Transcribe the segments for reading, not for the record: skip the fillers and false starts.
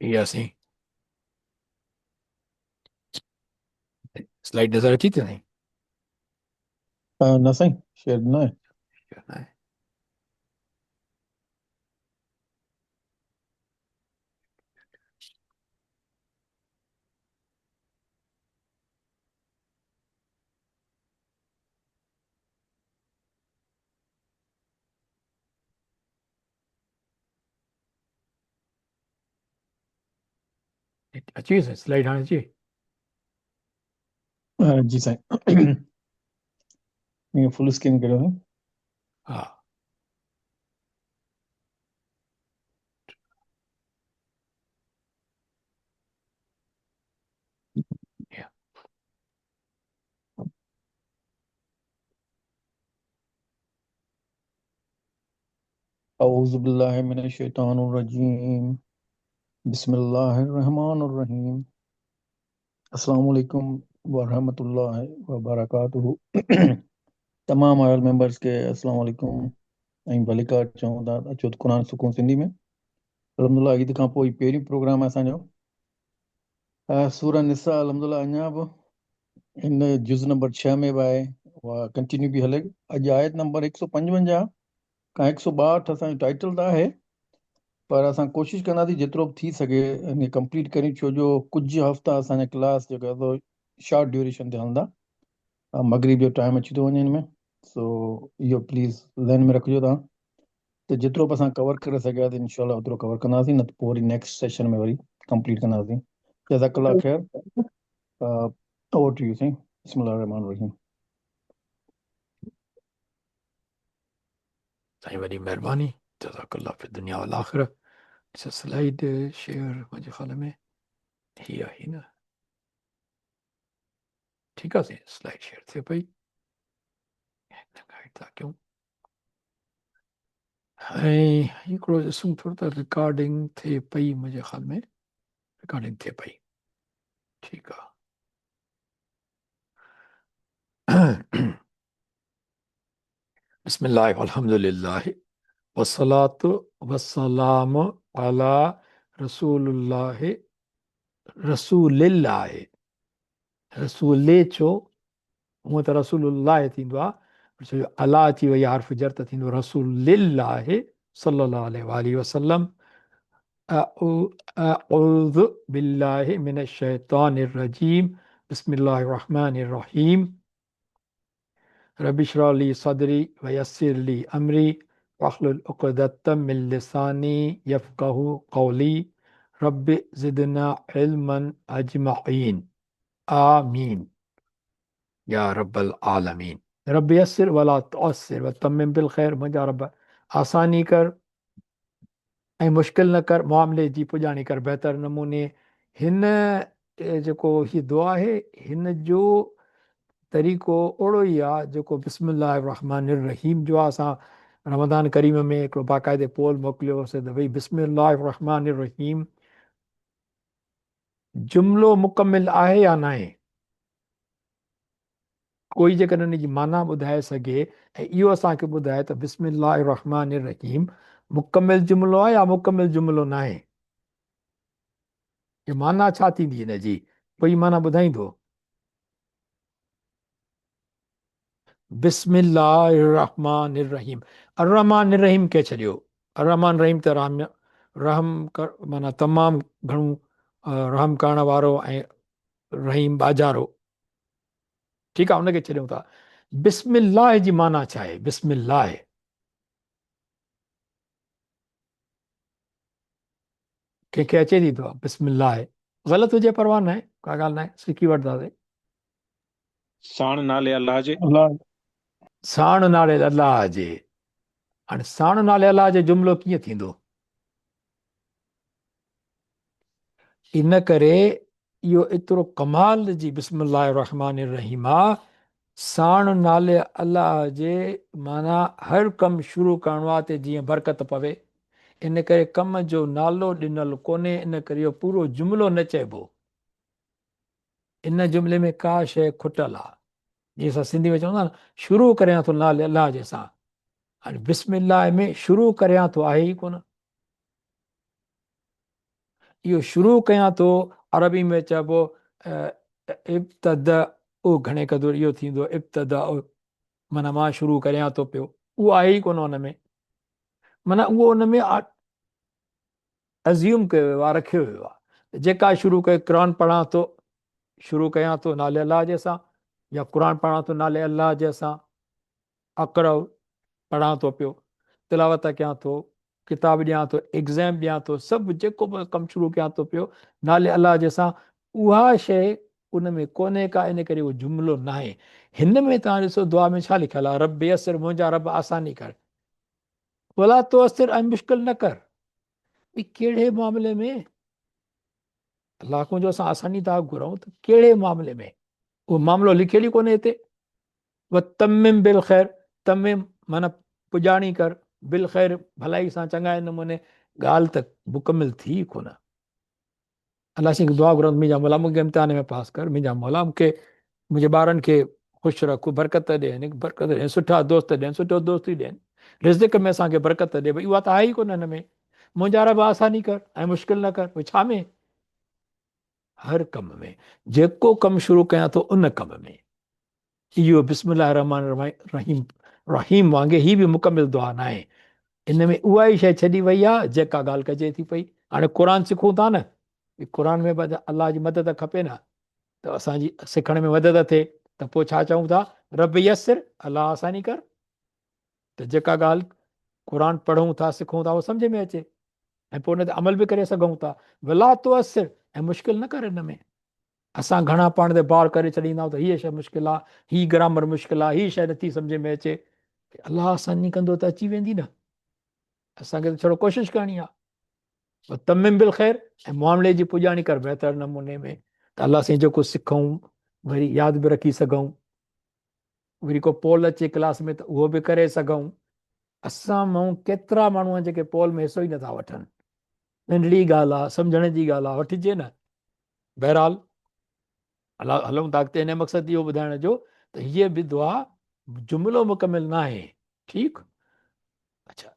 इहा असीं स्लाइड नज़र अची थी साईं? न साईं, शेयर न आहे। अची वई साईं, स्लाइड हाणे अची वई? जी साईं। ईअं फुल स्क्रीन करियो साईं। हा। या। औज़ु बिल्लाहि मिनश शैतानिर रजीम। बिस्मिल्लाहिर रहमानिर रहीम। अस्सलामु अलैकुम व रहमतुल्लाहि व बरकातुहू। तमाम ऑयल मेंबर्स के अस्सलाम वालेकुम ऐं भलीकार चऊं था। अचो त क़ुर सुकून सिंधी में। अल्हम्दुलिल्लाह ईद खां पोइ पहिरीं प्रोग्राम आहे असांजो। सूरह निसा अल्हम्दुलिल्लाह अञा बि हिन जुज़ नंबर 6 में बि आहे, उहा कंटिन्यू बि हले। अॼु आयत नंबर 155 खां 162 असांजो टाइटल त आहे, पर असां कोशिशि कंदासीं जेतिरो बि थी सघे इन कंप्लीट करी, छो जो कुझु हफ़्ता असांजा क्लास जेका शॉर्ट ड्यूरेशन ते हलंदा। मगरिब जो टाइम अची थो वञे हिन में, सो इहो प्लीज़ ज़हन में रखिजो तव्हां, त जेतिरो बि असां कवर करे सघियासीं इंशाल्लाह ओतिरो कवर कंदासीं, न त पोइ वरी नेक्स्ट सेशन में वरी कंप्लीट कंदासीं। जज़ाकल्लाह ख़ैर। ओवर टू यू साईं। बिस्मिल्लाहिर रहमानिर रहीम। साईं वॾी महिरबानी, जज़ाकल्लाह फिद दुनिया वल आख़िरह। ॾिस स्लाइड शेयर मुंहिंजे ख़्याल में हीअ आहे न। ठीकु आहे साईं, स्लाइड शेयर थिए पई। गाइड था कयूं ऐं हिकिड़ो ॾिसूं थोरो त रिकॉर्डिंग थिए पई, मुंहिंजे ख़्याल में रिकॉर्डिंग थिए पई। ठीकु आहे। बिस्मिल्लाह अल्हम्दुलिल्लाह वस्सलातु वस्सलामु अला रसूलिल्लाह। रसूलिल्लाह, रसूले छो, हूअं त रसूलुल्लाह थींदो आहे, पर छो जो अला अची वई हर्फ जर त थींदो रसूलिल्लाह सल्लल्लाहु अलैहि वसल्लम। अऊज़ु बिल्लाहि मिनश शैतानिर रजीम। बिस्मिल्लाहिर रहमानिर रहीम। रब्बि इश्रह ली सदरी व यस्सिर ली अमरी वहलुल उक़दतम मिन लिसानी यफ़क़हू क़ौली रब्बि ज़िदना इल्मन अजमईन आमीन या रब्बल आलमीन। रब्बि यस्सिर वला तुअस्सिर व तम्मिम बिल ख़ैर। मुंहिंजा रब आसानी कर ऐं मुश्किल न कर, मामले जी पुॼाणी कर बहितर नमूने। हिन जेको हीअ दुआ आहे, हिन जो तरीक़ो ओड़ो ई आहे जेको बिस्मिल्लाहिर रहमानिर रहीम जो आहे। असां रमज़ान करीम में हिकिड़ो बाक़ाइदे पोल मोकिलियोसीं त भई बिस्मिल्लाहिर रहमानिर रहीम जुमिलो मुकमिल आहे या न आहे। कोई जेकॾहिं हिन जी माना ॿुधाए सघे ऐं इहो असांखे ॿुधाए त बिस्मिल्लाहिर रहमानिर रहीम मुकमिल जुमिलो आहे या मुकमिल जुमिलो न आहे, इहा माना छा थींदी हिन जी, कोई माना ॿुधाईंदो? बिस्मिल्लाहिर रहमानिर रहीम। अर रहमान रहीम खे छॾियो। अर रहमान रहीम त रहम कर माना तमामु घणो रहम करण वारो ऐं रहीम बाजारो। ठीकु आहे, उनखे छॾियूं था। बिस्मिल्लाह जी माना छा आहे? बिस्मिल्लाह कंहिंखे अचे थी तो बिस्मिल्लाह? ग़लति हुजे परवाह न आहे, का ॻाल्हि न आहे, सिखी वठंदासीं। साण नाले अलाह जे। अल्लाह। साण नाले अलाह जे। हाणे साण नाले अलाह जो जुमिलो कीअं थींदो? इन करे इहो एतिरो कमाल जी बिस्मिल्लाहिर रहमानिर रहीम आहे। साण नाले अलाह जे माना हर कमु शुरू करिणो आहे त जीअं बरकत पवे। इन करे कम जो नालो ॾिनल कोन्हे, इन करे इहो पूरो जुमिलो न चइबो। इन जुमिले में का शइ खुटल आहे। जीअं असां सिंधी में चवंदा न, शुरू करियां थो नाले अलाह जे सां। हाणे बिस्मिल्लाह में शुरू करियां थो आहे ई कोन। इहो शुरू कयां थो, अरबी में चइबो इब्तद ओ घणे क़दुरु इहो थींदो इब्तदा माना मां शुरू करियां थो पियो, उहो आहे ई कोन हुन में, माना उहो हुन में अज़्यूम कयो वियो आहे, रखियो वियो आहे। जेका शुरू कयो क़ुर पढ़ां थो, शुरू कयां थो नाले अलाह जे सां, या क़ुर पढ़ां थो नाले अलाह जे सां, अक़रउ पढ़ां थो पियो, तिलावत कयां थो, किताब ॾियां थो, एग्ज़ाम ॾियां थो, सभु जेको बि कमु शुरू कयां थो पियो नाले अलाह जे सां, उहा शइ उन में कोन्हे का, इन करे उहो जुमिलो न आहे। हिन में तव्हां ॾिसो दुआ में छा लिखियलु आहे, रब यसर, मुंहिंजा रब आसानी कर, भला तो असर ऐं मुश्किल न कर। भई कहिड़े मामले में अलाह खां जो असां आसानी था घुरऊं, त कहिड़े मामले में? उहो मामिलो लिखियल ई कोन्हे हिते। व तमिम बिल ख़ैर, तमिम माना पुॼाणी कर, बिल ख़ैर भलाई सां, चङाई नमूने, ॻाल्हि त मुकमिल थी कोन। अलाह साईं दुआ घुरऊं, मुंहिंजा मौला मूंखे इम्तिहान में पास कर, मुंहिंजा मौला मूंखे मुंहिंजे ॿारनि खे ख़ुशि रखो, बरकत ॾियनि, बरकत ॾियनि, सुठा दोस्त ॾियनि, सुठो दोस्ती ॾियनि, रिज़्क़ में असांखे बरकत ॾिए। भई उहा त आहे ई कोन हिन में। मुंहिंजा रब आसानी कर ऐं मुश्किल न कर, भई छा में? हर कम में, जेको कमु शुरू कयां थो उन कम में। इहो बिस्मिल्लाह रहमान रहीम रहीम वांगुरु ही बि मुकमिल दुआ न आहे। इन में उहा ई शइ छॾी वई आहे जेका ॻाल्हि कजे थी पई। हाणे क़ुर सिखूं था न, क़ुर में बि अलाह जी मदद खपे न, त असांजी सिखण में मदद थिए, त पोइ छा चऊं था, रब यसिर, अलाह आसानी कर। त जेका ॻाल्हि क़ुर पढ़ूं था, सिखूं था, उहो सम्झ में अचे ऐं पोइ उन ते अमल बि करे सघूं था। वला तो असर ऐं मुश्किल न कर। हिन में असां घणा पाण ते बार करे छॾींदा आहियूं त हीअ शइ मुश्किल आहे, हीअ ग्रामर मुश्किल आहे, हीअ शइ नथी सम्झ में अचे। अलाह आसानी कंदो त अची वेंदी न, असांखे त थोरो कोशिशि करणी आहे। तमिम बिल ख़ैर, ऐं मामले जी पुॼाणी कर बहितर नमूने में, त अलाह साईं जेको सिखूं वरी यादि बि रखी सघूं, वरी को पोल अचे क्लास में त उहो बि करे सघूं। असां माण्हू केतिरा माण्हू आहिनि जेके पोल में हिसो ई नथा वठनि। नंढड़ी ॻाल्हि आहे, सम्झण जी ॻाल्हि आहे, वठिजे न। बहरहाल अलाह हलूं था अॻिते। हिन मक़सदु इहो ॿुधाइण जो त हीअ बि दुआ जुमिलो मुकमिल न आहे। ठीकु, अच्छा,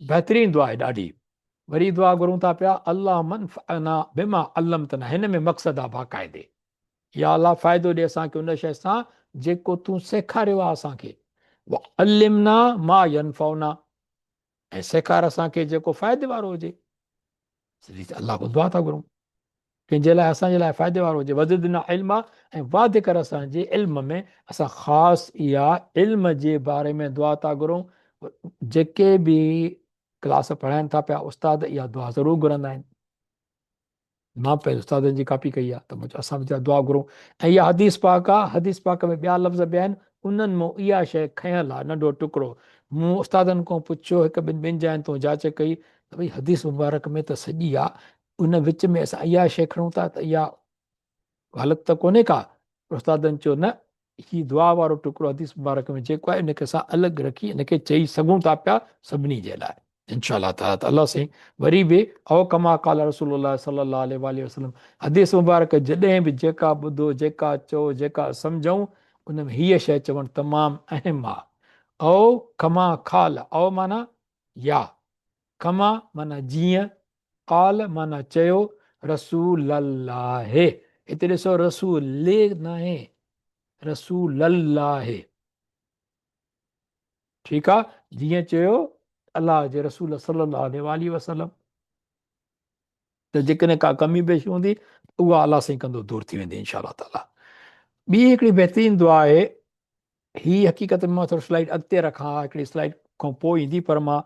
बहितरीनु दुआ आहे ॾाढी। वरी दुआ घुरूं था पिया, अलाह मनफ़अना बिमा अल्लमतना, हिन में मक़सदु आहे बाक़ाइदे, या अलाह फ़ाइदो ॾिए असांखे उन शइ सां जेको तूं सेखारियो आहे असांखे। अल्लिमना मा यनफ़उना, ऐं सेखार असांखे जेको फ़ाइदे वारो हुजे। अलाह को दुआ था घुरूं कंहिंजे लाइ, असांजे लाइ फ़ाइदे वारो हुजे। वज़िदना इल्मा, ऐं वाधे कर असांजे इल्म में। असां ख़ासि इहा इल्म जे बारे में दुआ था घुरूं। जेके बि क्लास पढ़ाइनि था पिया उस्ताद, इहा दुआ ज़रूरु घुरंदा आहिनि। मां पंहिंजे उस्तादनि जी कापी कई आहे, त असां बि दुआ घुरूं। ऐं इहा हदीस पाक आहे, हदीस पाक में ॿिया लफ़्ज़ बि आहिनि, उन्हनि मां इहा शइ खयल आहे, नंढो टुकड़ो। मूं उस्तादनि खां पुछियो, हिकु ॿिनि जा आहिनि, तो जांच कई त भई हदीस मुबारक में त सॼी आहे, उन विच में असां इहा शइ खणूं था त इहा ग़लति त कोन्हे का। उस्तादनि चयो न, हीउ दुआ वारो टुकड़ो हदीस मुबारक में जेको आहे, इनखे असां अलॻि रखी इनखे चई सघूं था पिया सभिनी जे लाइ, इनशा अल्लाह ताला। त अलाह साईं वरी बि औ कमा काल रसूलुल्लाह सल्लल्लाहु अलैहि वसल्लम, हदीस मुबारक जॾहिं बि जेका ॿुधो, जेका चओ, जेका सम्झूं, उन में हीअ शइ चवणु तमामु अहम आहे। औ कमा खाल, औ माना या, कमा माना जीअं, काल माना चयो, रसूल अल्लाह, हिते ॾिसो रसूल न आहे, रसूल अल्लाह। ठीकु आहे, जीअं चयो अलाह जे रसूल सल्लल्लाहु अलैहि वसल्लम। त जेकॾहिं का कमी पेशी हूंदी, उहा अलाह साईं कंदो, दूरि थी वेंदी इंशा अल्लाह ताला। ॿी हिकिड़ी बहितरीनु दुआ आहे, ही हक़ीक़त में मां थोरो स्लाइड अॻिते रखां, हिकिड़ी स्लाइड खां पोइ ईंदी, पर मां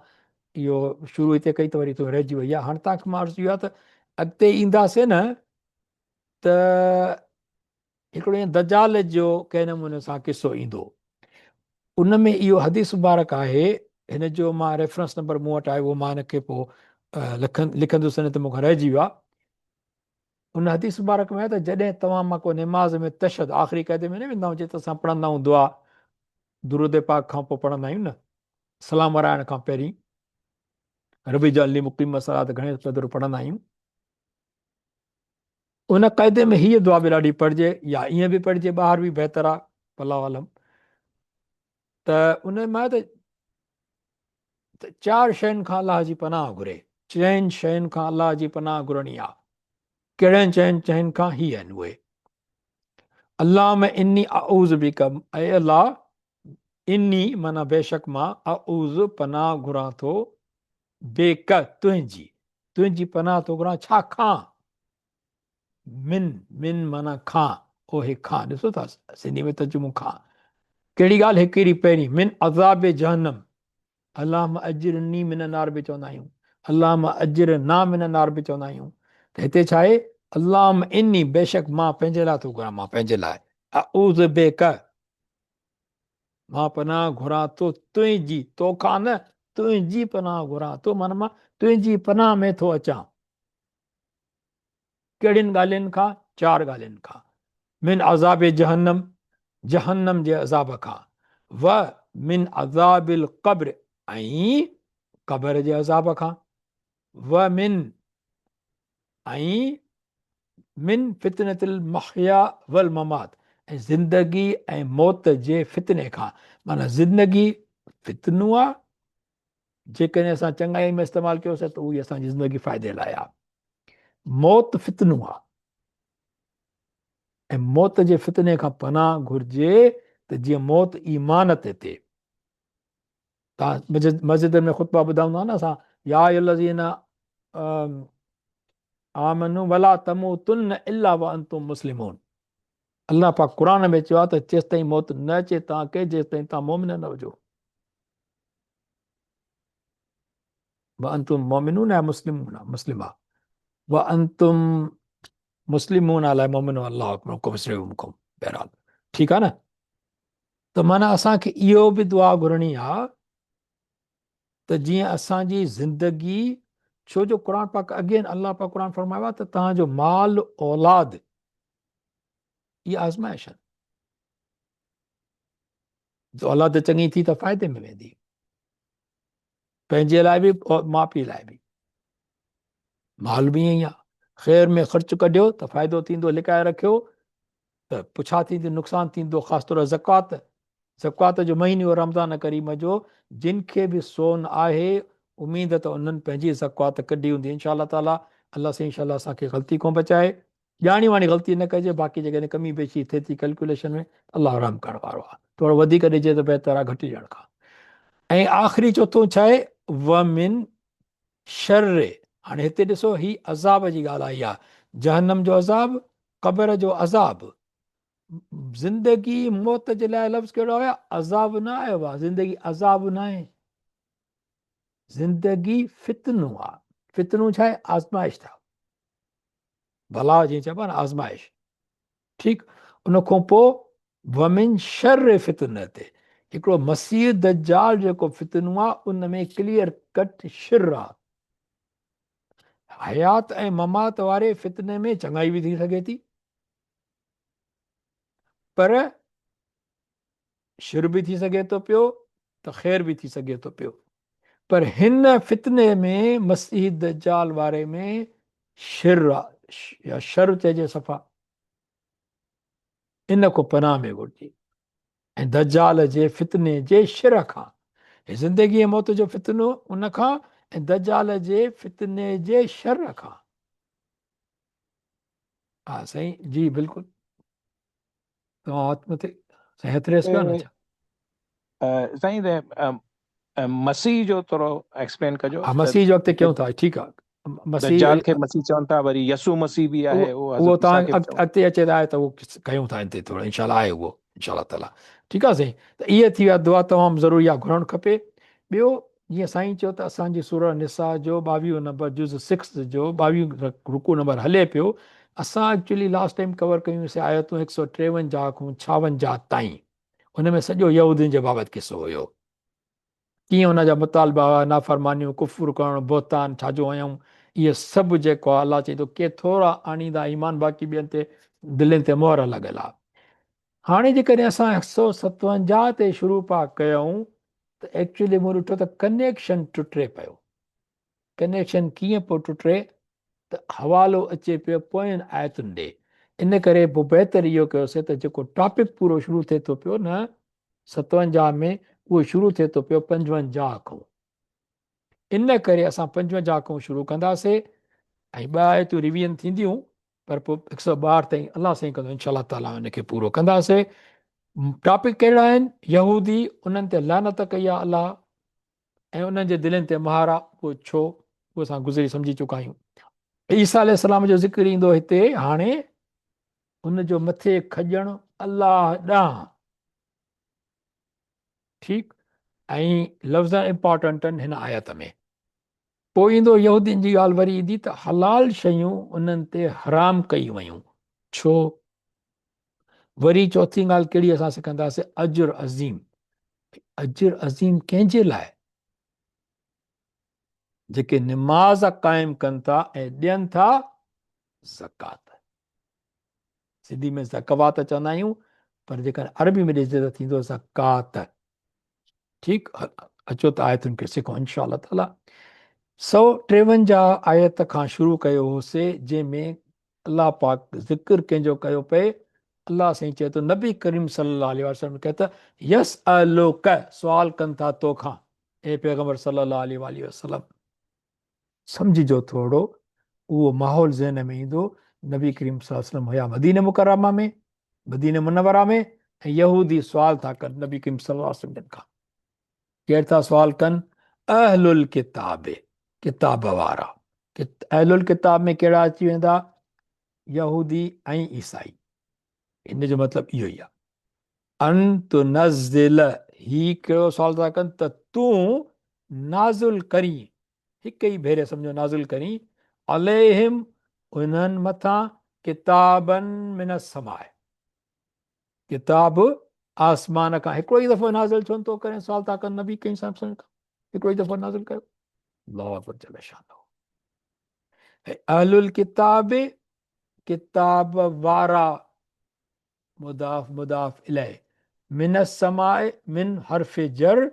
इहो शुरू हिते कई त वरी थोरी रहिजी वई आहे। हाणे तव्हांखे मां अर्ज़ु इहो आहे त अॻिते ईंदासीं न, त हिकिड़ो दजाल जो कंहिं नमूने सां किसो ईंदो। उन में इहो हदीस मुबारक आहे, हिन जो मां रेफरेंस नंबर मूं वटि आहे, उहो मां हिनखे पोइ लिखंदुसि, न त मूंखां रहिजी वियो आहे। उन हदीस मुबारक में आहे त जॾहिं तव्हां मां को निमाज़ में तशद, आख़िरी क़ाइदे में न वेंदा आहियूं, जिते असां पढ़ंदा आहियूं दुआ, दुरूद पाक खां पोइ पढ़ंदा आहियूं न, सलाम वराइण खां पहिरीं, रबी जल्ली मुक़ीम सलात घणे क़दुरु पढ़ंदा आहियूं। उन क़ाइदे में हीअ दुआ बि ॾाढी पढ़िजे, या ईअं बि पढ़िजे, ॿाहिरि बि बहितर आहे, अलाहु आलम। त उन मां त त 4 शयुनि खां अलाह जी पनाह घुरे। 4 शयुनि खां अलाह जी पनाह घुरणी आहे। कहिड़नि 4 शयुनि खां? ही आहिनि उहे। अल्लाह में इन्नी आऊज़ बि कम, ऐं अल्लाह इन्नी माना बेशक मां आऊज़ पनाह घुरां थो बेक तुंहिंजी पनाह थो घुरां छा खां? मिन माना खां, ओहे खां। ॾिसो था सिंधी में तर्जुमो खां। कहिड़ी ॻाल्हि? हिकिड़ी पहिरीं मिन अज़ाब जहन्नम, अलाह मां अजरनी मिन नार बि चवंदा आहियूं, अलाह मां अजर ना मिन नार बि चवंदा आहियूं। त हिते छा आहे? अलाह मां इन्नी बेशक मां पंहिंजे लाइ थो घुरां, मां पंहिंजे लाइ आऊज़ बेक, मां पनाह घुरां थो तुंहिंजी, तोखां न, तुंहिंजी पनाह घुरां थो, माना मां तुंहिंजी पनाह में थो अचां। कहिड़ियुनि ॻाल्हियुनि खां? 4 ॻाल्हियुनि खां। मिन अज़ाब जहन्नम, जहन्नम जे अज़ाब खां। व मिन अज़ाबिल क़ब्र, ऐं क़ब्र जे अज़ाब खां। व ऐं मिन फितनतिल महया वल ममात, ऐं ज़िंदगी ऐं मौत जे फितने खां। माना ज़िंदगी फितनो आहे, जेकॾहिं असां चङाई में इस्तेमालु कयोसीं त उहा असांजी ज़िंदगी फ़ाइदे लाइ आहे। मौत फितनो आहे, ऐं मौत जे फितने खां पनाह घुरिजे त जीअं मौत ईमान ते थिए। तव्हां मस्जिद में ख़ुतबा ॿुधंदा न असां, या अय्युहल्लज़ीना आमनू वला तमूतुन्न इल्ला व अंतुम मुस्लिमून। अल्लाह पाक क़ुर में चयो आहे त जेसिताईं मौत न अचे तव्हांखे, जेसिताईं तव्हां मोमिन न हुजो। व अंतुम मोमिनून ऐं मुस्लिमून आहे, मुस्लिम आहे। व अंतुम मुस्लिमून अलाए मोमिन अल्लाह बहरहाल ठीकु आहे न। त माना असांखे इहो बि दुआ घुरणी आहे त जीअं असांजी ज़िंदगी, छो जो क़ुर पाक अगेन अल्लाह पाक क़ुर फरमायो आहे त तव्हांजो माल औलाद इहा आज़माइश आहे। औलाद चङी थी त फ़ाइदे में वेंदी, पंहिंजे लाइ बि और माउ पीउ लाइ बि। माल बि ईअं ई आहे, ख़ैर में ख़र्चु कढियो त फ़ाइदो थींदो, लिकाए रखियो त पुछा थींदी, नुक़सानु थींदो। ख़ासि तौर ज़कात, ज़कात जो महीनो रमज़ान करीम जो, जिन खे बि सोन आहे उमेद त उन्हनि पंहिंजी ज़कात कढी हूंदी इंशा अल्लाह ताला। अल्लाह साईं इंशा अल्लाह असांखे ग़लती खां बचाए, ॼाणी वाणी ग़लती न कजे। बाक़ी जेकॾहिं कमी बेशी थिए थी कैलकुलेशन में, अल्लाह रहम करण वारो आहे, थोरो वधीक ॾिजे त बहितर आहे घटि ॾियण खां। ऐं आख़िरी चोथों छा आहे? व मिन शर्र। हाणे हिते ॾिसो, ही अज़ाब जी ॻाल्हि आई आहे, जहन्नम जो अज़ाब, क़ब्र जो अज़ाब। ज़िंदगी मौत जे लाइ लफ़्ज़ कहिड़ो आयो? अज़ाब न आयो आहे। ज़िंदगी अज़ाब न आहे, ज़िंदगी फितनो आहे। फितनो छा आहे? आज़माइश था, भला जीअं चइबो आहे न आज़माइश, ठीकु। उन खां पोइ वमिन शर्र फितने ते, हिकिड़ो मसीह दज्जाल जेको फितनो आहे, उन में क्लियर कट शिर आहे। हयात ऐं ममात वारे फितने में चङाई बि थी सघे थी, पर शिर बि थी सघे थो पियो, त ख़ैर बि थी सघे थो पियो। पर हिन फितने में, मसीह दज्जाल वारे में शिर आहे, या शर चइजे सफ़ा, इन को पनाह में घुरिजे। ऐं दज्जाल जे फितने जे शिर खां, ज़िंदगी ऐं मौत जो फितनो उन खां, ऐं दज्जाल जे फितने जे शर खां। हा साईं, जी बिल्कुलु, तव्हां हथ मथे साईं हथ रेस कयो न। छा साईं मसीह जो थोरो एक्सप्लेन कजो। हा, मसीह जो अॻिते कयूं था, ठीकु आहे। मसीह दज्जाल खे मसीह चवनि था, वरी यसू मसीह बि आहे, उहो हज़रत ईसा तव्हां खे बि चवनि अॻिते अचे आहे त उहो कयूं था हिते थोरो, इनशाला आहे उहो, इनशा ताला ठीकु आहे साईं। त इहा थी विया दुआ, तमामु ज़रूरी आहे, घुरणु खपे। ॿियो, जीअं साईं चयो त असांजी सूरह निसा जो 22 नंबर जुज़ 6 जो 22 रुकू नंबर हले पियो। असां एक्चुअली लास्ट टाइम कवर कयूंसीं आयतूं 153 खां 56 ताईं। उन में सॼो यहूदियुनि जे बाबति किसो हुयो, कीअं हुनजा मुतालबा हुआ, नाफ़रमानियूं, कुफुर करणु, बोतान, छाजो हयूं, इहे सभु जेको आहे अलाह चए थो के थोरा आणींदा ईमान, बाक़ी ॿियनि ते दिलनि ते मोहर लॻल आहे। हाणे जेकॾहिं असां 157 ते शुरू पिया कयूं त एक्चुअली मूं ॾिठो त कनेक्शन टुटे पियो। कनेक्शन कीअं पियो टुटे? त हवालो अचे पियो पोयनि आयतुनि ॾे। इन करे पोइ बहितर इहो कयोसीं त जेको टॉपिक पूरो शुरू थिए थो पियो न 57 में, उहो शुरू थिए थो पियो 55 खां। इन करे असां 55 खां शुरू कंदासीं ऐं 2 आयतूं रिवीजन थींदियूं, पर पोइ 162 ताईं अलाह साईं कंदो इनशा ताला हिनखे पूरो कंदासीं। टॉपिक कहिड़ा आहिनि? यहूदी, उन्हनि ते लानत कई आहे अलाह ऐं उन्हनि जे दिलनि ते महार आहे, उहो छो, उहो असां गुज़री सम्झी चुका आहियूं। ईसा अलैहिस्सलाम जो ज़िक्र ईंदो हिते हाणे, उनजो मथे खॼणु अलाह ॾांहुं, ठीकु, ऐं लफ़्ज़ इम्पॉर्टेंट आहिनि हिन आयत में। पोइ ईंदो यहूदियुनि जी ॻाल्हि वरी ईंदी त हलाल शयूं उन्हनि ते हराम कई वयूं, छो? वरी चौथी ॻाल्हि कहिड़ी असां सिखंदासीं? अजुर अज़ीम। अजुर अज़ीम कंहिंजे लाइ? जेके निमाज़ क़ाइमु कनि था ऐं ॾियनि था ज़कात। सिंधी में ज़कवात चवंदा आहियूं, पर जेकॾहिं अरबी में ॾिसजे त थींदो ज़कात। ठीकु, अचो त आयतुनि खे सिखो इनशा अल्लाह ताला। 153 आयत खां शुरू कयो होसीं, जंहिंमें अलाह पाक ज़िक्र कंहिंजो कयो पए। अलाह साईं चए थो नबी करीम सल्लल्लाहु अलैहि वसल्लम खे त यस अलोक, सुवाल कनि था तोखां ए पैगंबर सल्लल्लाहु अलैहि वसल्लम। सम्झिजो थोरो, उहो माहौल ज़हन में ईंदो। नबी करीम सल्लल्लाहु अलैहि वसल्लम हुया मदीने मुकरमा में, मदीने मुनव्वरा में, ऐं यहूदी सुवाल था कनि नबी करीम सल्लल्लाहु अलैहि वसल्लम खां। केरु था सुवाल कनि? अहलुल किताब, किताब वारा। अहलुल किताब में कहिड़ा अची वेंदा? यहूदी ऐं ईसाई। इन जो मतिलबु इहो ई आहे। अंत नज़िल, ही कहिड़ो सुवाल था कनि त तूं नाज़ुल करी, हिक ई भेरे सम्झो नाज़ुल करी, अलैहिम, उन्हनि मथां, किताबनि मिन समाए, किताब आसमान खां। हिकिड़ो ई दफ़ो नाज़िल छो थो करे? सुवाल था कनि नबी कईं सां हिकिड़ो ई दफ़ो नाज़िल कयो। अल्लाहु अकबर जल शानहू। अहलुल किताब, किताब वारा, मुदाफ मुदाफ इलैह, मिन समाए, मिन हर्फ जर,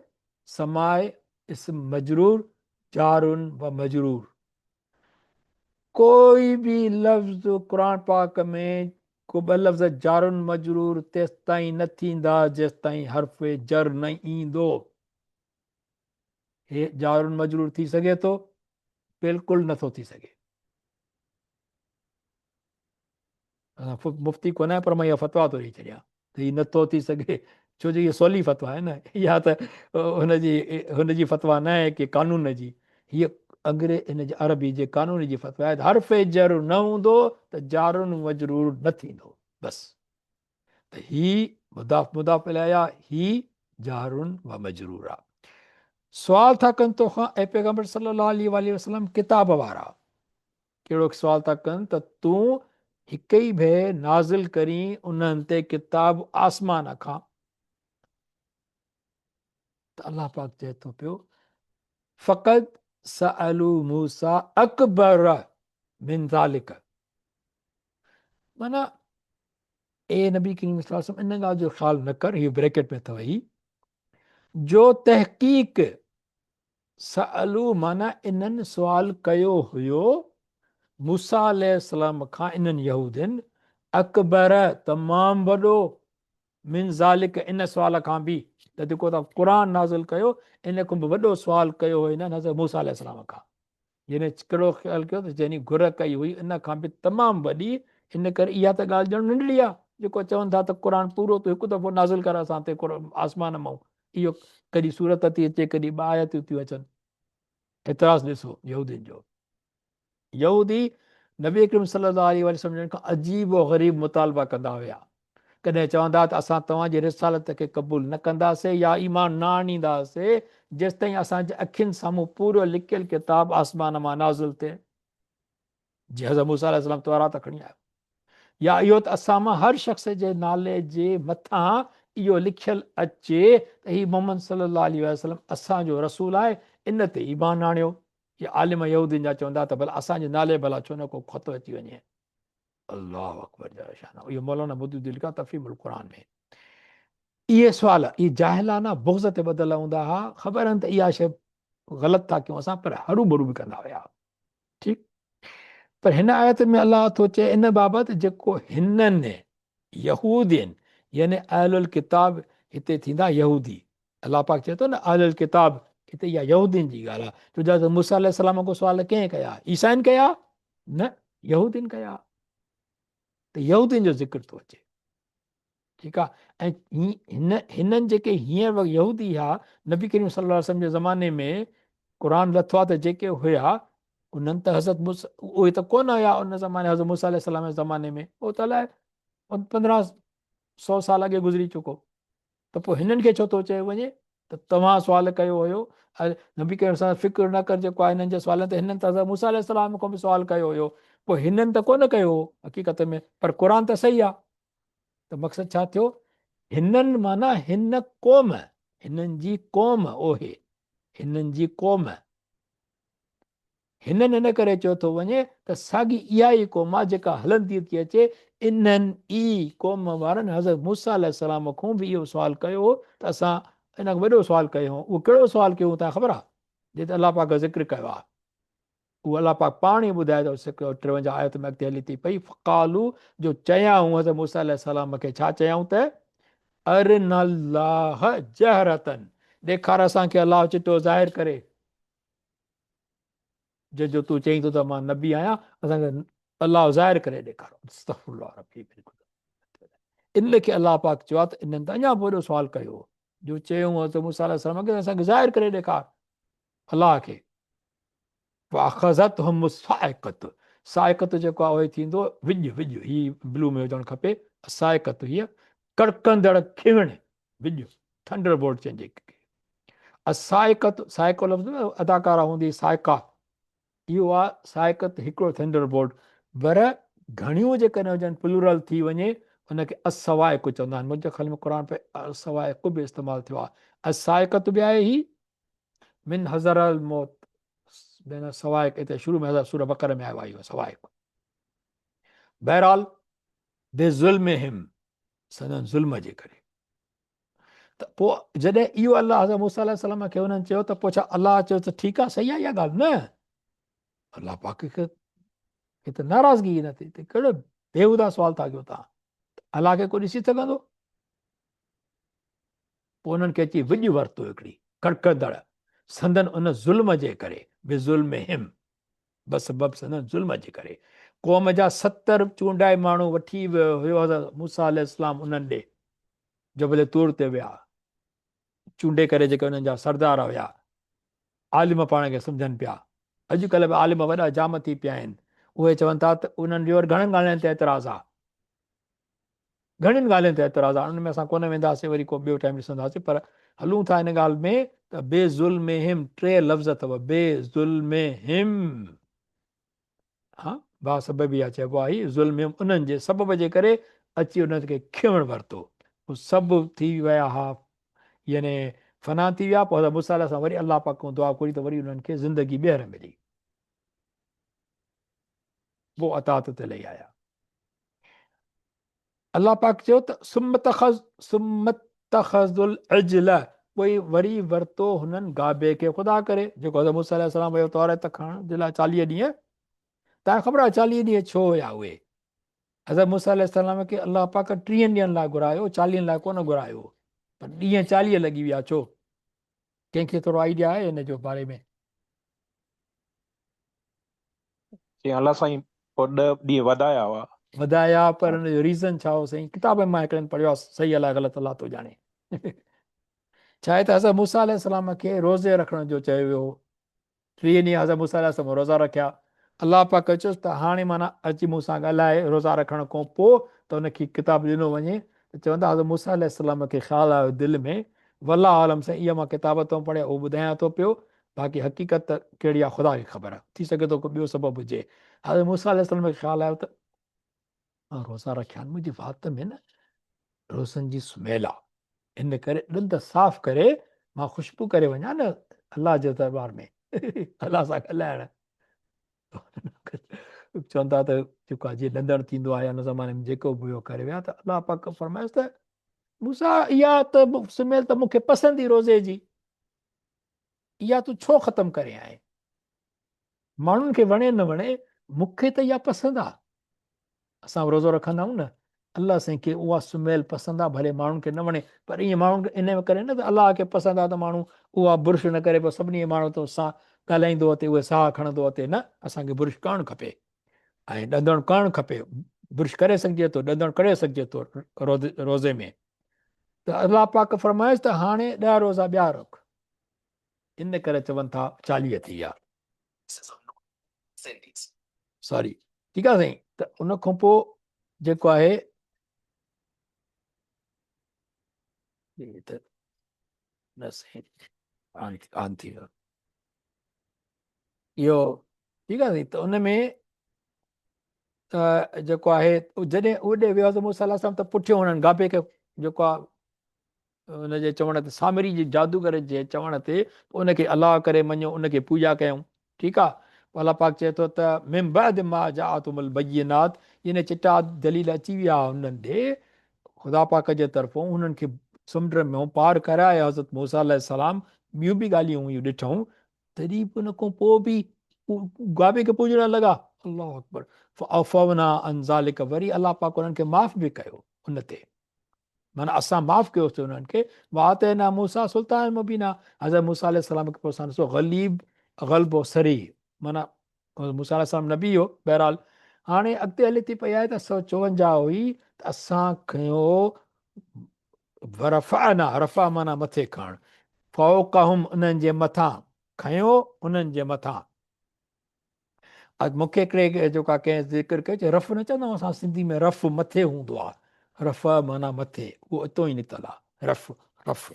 समाए इस्म मजरूर, जारुन व मजरूर। कोई भी लफ़्ज़ क़ुरान पाक में को ॿ लफ़्ज़ जारुन मजरूर तेसि ताईं न थींदा जेसि ताईं हर्फ जर न ईंदो। हे जारुन मजरूर थी सघे थो? बिल्कुलु नथो थी सघे। मुफ़्ती कोन आहे, पर मां इहा फ़तवा थो ॾेई छॾियां त हीउ नथो थी सघे, छो जो इहा सवली फ़तवा आहे न, इहा त हुनजी फ़तवा न आहे की कानून जी। हीअ हिन जे अरबी जे कानून जी फ़तवा आहे। हर्फ जर न हूंदो त जारुन मजरूर न थींदो, बसि। त ही मुदाफ मुदाफ इलैह आहे, ही जारुन व मजरूर आहे। सुवाल था कनि तोखां ऐं पैगंबर सल्लल्लाहु अलैहि वसल्लम किताब वारा। कहिड़ो सुवाल था कनि त तूं हिक ई भेरे नाज़िल करी उन्हनि ते किताब आसमान खां। त अलाह पाक चए थो पियो, फ़क़त सअलू मूसा अकबर मिन ज़ालिक, माना ए नबी करीम सल्लल्लाहु अलैहि वसल्लम इन ॻाल्हि जो ख़्यालु न कर, हीअ ब्रैकेट में अथव ही, जो तहक़ीक़ सअलू माना इन्हनि सुवाल कयो हुयो मूसा अलैहिस्सलाम खां, इन्हनि यहूदियुनि, अकबर तमामु वॾो, मिन ज़ालिक इन सुवाल खां बि, त जेको तव्हां क़ुर नाज़िल कयो इन खां बि वॾो सुवाल कयो हुयो हिननि हज़रत मूसा अलैहिस्सलाम खां। यानी कहिड़ो ख़्यालु कयो त जंहिं घुर कई हुई इन खां बि तमामु वॾी। इन करे इहा त ॻाल्हि ॼण नंढड़ी आहे, जेको चवनि था त क़ुर पूरो तो हिकु दफ़ो नाज़िल कर असां ते आसमान मां। इहो कॾहिं सूरत थी अचे, कॾहिं 2 आयतूं थियूं अचनि। एतिराज़ ॾिसो यहूदियुनि जो। यहूदी नबी करीम सल्लल्लाहु अलैहि वसल्लम खां अजीब व ग़रीब मुतालबा कंदा हुया। कॾहिं चवंदा त असां तव्हांजी रिसालत खे क़बूल न कंदासीं या ईमान न आणींदासीं जेसि ताईं असांजे अखियुनि साम्हूं पूरो लिखियलु किताब आसमान मां नाज़िल थिए, जीअं हज़रत मूसा अलैहिस्सलाम तौरात खणी आयो, या इहो त असां मां हर शख़्स जे नाले जे मथां इहो लिखियलु अचे त हीउ मोहम्मद सल्लल्लाहु अलैहि वसल्लम असांजो रसूल आहे, इन ते ईमान आणियो। या आलिम यहूदीन जा चवंदा त भला असांजे नाले भला छो न को ख़त अची वञे। अल्लाहु अकबर जल शानहू। इहो मौलाना मौदूदी लिखा तफ़हीमुल क़ुरान में। इहे सुवाल, इहे जाहिलाना बुग़्ज़ ते ॿधल हूंदा हुआ। ख़बर आहिनि त इहा शइ ग़लति था कयूं असां, पर हरू भरू बि कंदा हुया। ठीकु, पर हिन आयत में अलाह थो चए इन बाबति जेको हिननि यहूदियुनि, यानी अहलुल किताब, हिते थींदा यहूदी। अलाह पाक चए थो न अहलुल किताब हिते इहा यहूदीन जी ॻाल्हि आहे। छो जो मूसा अलैहिस्सलाम को सुवाल कंहिं कया? ईसाइन कया न, यहूदीन कया। त यहूदीन जो ज़िक्र थो अचे। ठीकु आहे। ऐं हिननि जेके हींअर यहूदी हुआ, नबी करीम सल्लल्लाहु अलैहि वसल्लम जे ज़माने में क़ुर लथो आहे त जेके हुया उन्हनि त हज़रत उहे त कोन हुया उन ज़माने हज़रत मूसा अलैहिस्सलाम जे ज़माने में, उहो त अलाए 1500 साल अॻे गुज़री चुको। त पोइ हिननि खे छो थो चयो वञे त तव्हां सुवाल कयो हुयो? नबी करीम सां फ़िक्र न कर जेको आहे हिननि जे सुवालनि ते, हिननि त हज़रत मूसा अलैहिस्सलाम खां बि सुवाल कयो हुयो, पोइ हिननि त कोन कयो हो हक़ीक़त में, पर क़ुर त सही आहे। त मक़सदु छा थियो? हिननि माना हिन क़ौम, हिननि जी क़ौम ओहे, हिननि जी क़ौम, हिननि इन करे चयो थो वञे त साॻी इहा ई क़ौम आहे जेका हलंदी थी अचे। इन्हनि ई क़ौम वारनि हज़रत मूसा अलैहिस्सलाम खां बि इहो सुवाल कयो हो त असां इन वॾो सुवाल कयो हो। उहो कहिड़ो सुवाल कयो तव्हां ख़बर आहे? जेते अलाह पाक ज़िक्र कयो आहे, उहो अलाह पाक पाण ई ॿुधाए थो। 53 आयत में अॻिते हली थी पई, फ़क़ालू जो चयाऊं हज़रत मूसा अलैहिस्सलाम खे, छा चयाऊं त अरनल्लाह जहरतन, ॾेखार असांखे अलाह चिटो ज़ाहिर करे। जो तूं चईं थो त मां नबी आहियां, असांखे अलाह ज़ाहिर करे ॾेखारो। अस्तग़फिरुल्लाह रब्बी। इन खे अलाह पाक चयो आहे त इन्हनि त अञा बि वॾो सुवाल कयो, जो चयूं त मूसा अलैहिस्सलाम खे असांखे ज़ाहिर करे ॾेखार अलाह खे। साइक़त, साइक़त जेको आहे उहो थींदो विॼ, विॼ ही ब्लू में हुजणु खपे। साइक़त हीअ कड़कंदड़ खिवण, विॼ, थंडर बोल्ट चइजे। साइक़त, साइको लफ़्ज़ अदाकारा हूंदी साइका, इहो आहे साइक़त हिकिड़ो थंडर बोल्ट। पर घणियूं जेकॾहिं हुजनि प्लूरल थी वञे हुनखे असवाइक़ चवंदा आहिनि। मुंहिंजे ख़्याल में क़ुर पे असवाइक़ बि इस्तेमालु थियो आहे। असाइक़त बि आहे ही मिन हज़र अल मौत, सवाइक़ हिते शुरू में सूर बक़र में आयो आहे इहो सवाइक़। बहरहाल बेज़ुल्म हिम, सदन ज़ुल्म जे करे। त पोइ जॾहिं इहो अलाह हज़रत मूसा अलैहिस्सलाम खे हुननि चयो त पोइ छा अलाह चयो त ठीकु आहे, सही आहे इहा ॻाल्हि? न, अलाह पाक खे त नाराज़गी न थी। कहिड़ो बेहूदा सुवाल था कयो तव्हां? अलाह खे को ॾिसी सघंदो? पोइ उन्हनि खे अची विॼ वरितो हिकिड़ी कड़कंदड़, संदन उन ज़ुल्म जे करे। बेज़ुल्म हिम, बस बब संदन ज़ुल्म जे करे। क़ौम जा 70 चूंडाए माण्हू वठी वियो हुयो हज़रत मूसा अलैहिस्सलाम उन्हनि ॾे, जबल तूर ते विया, चूंडे करे जेके उन्हनि जा सरदार हुया, आलिम पाण खे सम्झनि पिया। अॼुकल्ह बि आलिम वॾा जाम थी पिया आहिनि, उहे चवनि था त उन्हनि जो घणनि ॻाल्हियुनि ते एतिराज़ आहे, घणियुनि ॻाल्हियुनि ते एतिराज़ आहे। उनमें में असां कोन वेंदासीं, वरी को ॿियो टाइम ॾिसंदासीं। पर हलूं था हिन ॻाल्हि में त बेज़ुल्म हिम, 3 लफ़्ज़ अथव, बेज़ुल्म हिम। हा, बा सबब इहा चइबो आहे, ही ज़ुल्म हिम उन्हनि जे सबब जे करे अची उन्हनि खे खिवणु वरितो। उहे सभु थी विया हा, यानी फना थी विया। पोइ मूसा अलैहिस्सलाम वरी अलाह पाक खां दुआ कई त वरी उन्हनि खे ज़िंदगी ॿीहर मिली, पोइ अतात ते लही आया। अलाह पाक चयो त सुम्मतख़ज़ुल इज्ल, पोइ वरी वरितो हुननि गाबे खे ख़ुदा करे, जेको हज़रत मूसा अलैहिस्सलाम वियो तौरात खणण जे लाइ 40 ॾींहं। तव्हांखे ख़बर आहे 40 ॾींहं छो हुया उहे? हज़रत मूसा अलैहिस्सलाम खे अलाह पाक 30 ॾींहंनि लाइ घुरायो, 40 लाइ कोन घुरायो, पर ॾींहं 40 लॻी विया। छो? कंहिंखे थोरो आइडिया आहे हिन जो बारे में? जीअं अलाह साईं पोइ 10 ॾींहं वधाया हुआ। वधाया, पर हुन जो रीज़न छा हो साईं? किताब में मां हिकिड़े पढ़ियो आहे, सही अलाए ग़लति अलाह थो ॼाणे। छा आहे त हज़रत मूसा अलैहिस्सलाम खे रोज़े रखण जो चयो वियो। 3 ॾींहं हज़रत मूसा अलैहिस्सलाम रोज़ा रखिया। अलाह पाक चयोसि त हाणे माना अची मूंसां ॻाल्हाए रोज़ा रखण खां पोइ, त हुनखे किताब ॾिनो वञे। त चवंदा हज़रत मूसा अलैहिस्सलाम खे ख़्यालु आयो दिलि में, वल्लाह आलम साईं, इहा मां किताब तो पढ़िया, उहो ॿुधायां थो पियो, बाक़ी हक़ीक़त कहिड़ी आहे ख़ुदा खे ख़बर आहे, थी सघे थो को ॿियो सबबु हुजे। हज़रत मूसा अलैहिस्सलाम खे ख़्यालु आयो त रोज़ा रखिया आहिनि, मुंहिंजी वात में न रोज़नि जी स्मेल आहे, इन करे ॾंद साफ़ करे मां ख़ुशबू करे वञा न अलाह जे दरबार में, अलाह सां ॻाल्हाइण। चवंदा त जेको आहे जीअं ॾंदड़ थींदो आहे हुन ज़माने में, जेको बि हुयो करे विया। त अलाह पाक फरमाइसि त मूसा इहा त स्मेल त मूंखे पसंदि ई रोज़े जी, इहा तूं छो ख़तमु करे आए? माण्हुनि खे वणे न वणे, मूंखे त इहा पसंदि आहे। असां रोज़ो रखंदा आहियूं न, अलाह साईं खे उहा स्मेल पसंदि आहे, भले माण्हुनि खे न वणे, पर ईअं माण्हुनि खे इन में करे न त अलाह खे पसंदि आहे त माण्हू उहा बुर्श न करे, पोइ सभिनी माण्हू त साह ॻाल्हाईंदो अचे, उहे साह खणंदो अचे। न, असांखे बुर्श करणु खपे ऐं ॾंदण करणु खपे। बुर्श करे सघिजे थो, ॾंदण करे सघिजे थो रोज़े में। त अलाह पाक फरमाइश त हाणे 10 रोज़ा ॿिया रख, इन करे चवनि था 40 थी विया। सॉरी, ठीकु आहे साईं। त उन खां पोइ जेको आहे न साईं, आन थी वियो इहो, ठीकु आहे साईं। त उन में जेको आहे जॾहिं ओॾे वियो त मूसा अलैहि सलाम त पुठियो हुननि गाबे खे जेको आहे हुनजे चवण ते, सामरी जी जादूगर जे चवण ते उनखे अलाह करे मञियो, उनखे पूॼा कयूं। ठीकु आहे। अलाह पाक चए थो त मिन बअदि मा जाअतहुमुल बय्यिनात, इन चिटा दलील अची विया हुननि ॾे ख़ुदा पाक जे तरफ़ां, हुननि खे समुंड में पार कराए हज़रत मूसा अलैहिस्सलाम। ॿियूं बि ॻाल्हियूं हुयूं ॾिठूं, तॾहिं बि उन खां पोइ बि गाबे खे पूॼण लॻा। अलाह अकबर। फअफ़वना अन ज़ालिक, वरी अलाह पाक उन्हनि खे माफ़ बि कयो उन ते, माना असां माफ़ कयोसीं उन्हनि खे। वातैना मूसा सुल्तान मुबीना, हज़रत मूसा अलैहिस्सलाम खे पोइ असां ॾिसो ग़लीब ग़ल्बो सरी, माना मूसा अलैहिस्सलाम नबी हो बहरहाल। हाणे अॻिते हले थी पई आहे त 154 हुई, त असां खयो वरफ़अना, रफ़ा माना मथे खणणु, फ़ौक़हुम उन्हनि जे मथां, खयो उन्हनि जे मथां। मूंखे हिकिड़े जेको आहे कंहिं ज़िक्र कयो, चए रफ़ न चवंदा आहियूं असां सिंधी में, रफ़ मथे हूंदो आहे, रफ़ माना मथे, उहो हितां ई निकितल आहे, रफ़ रफ़,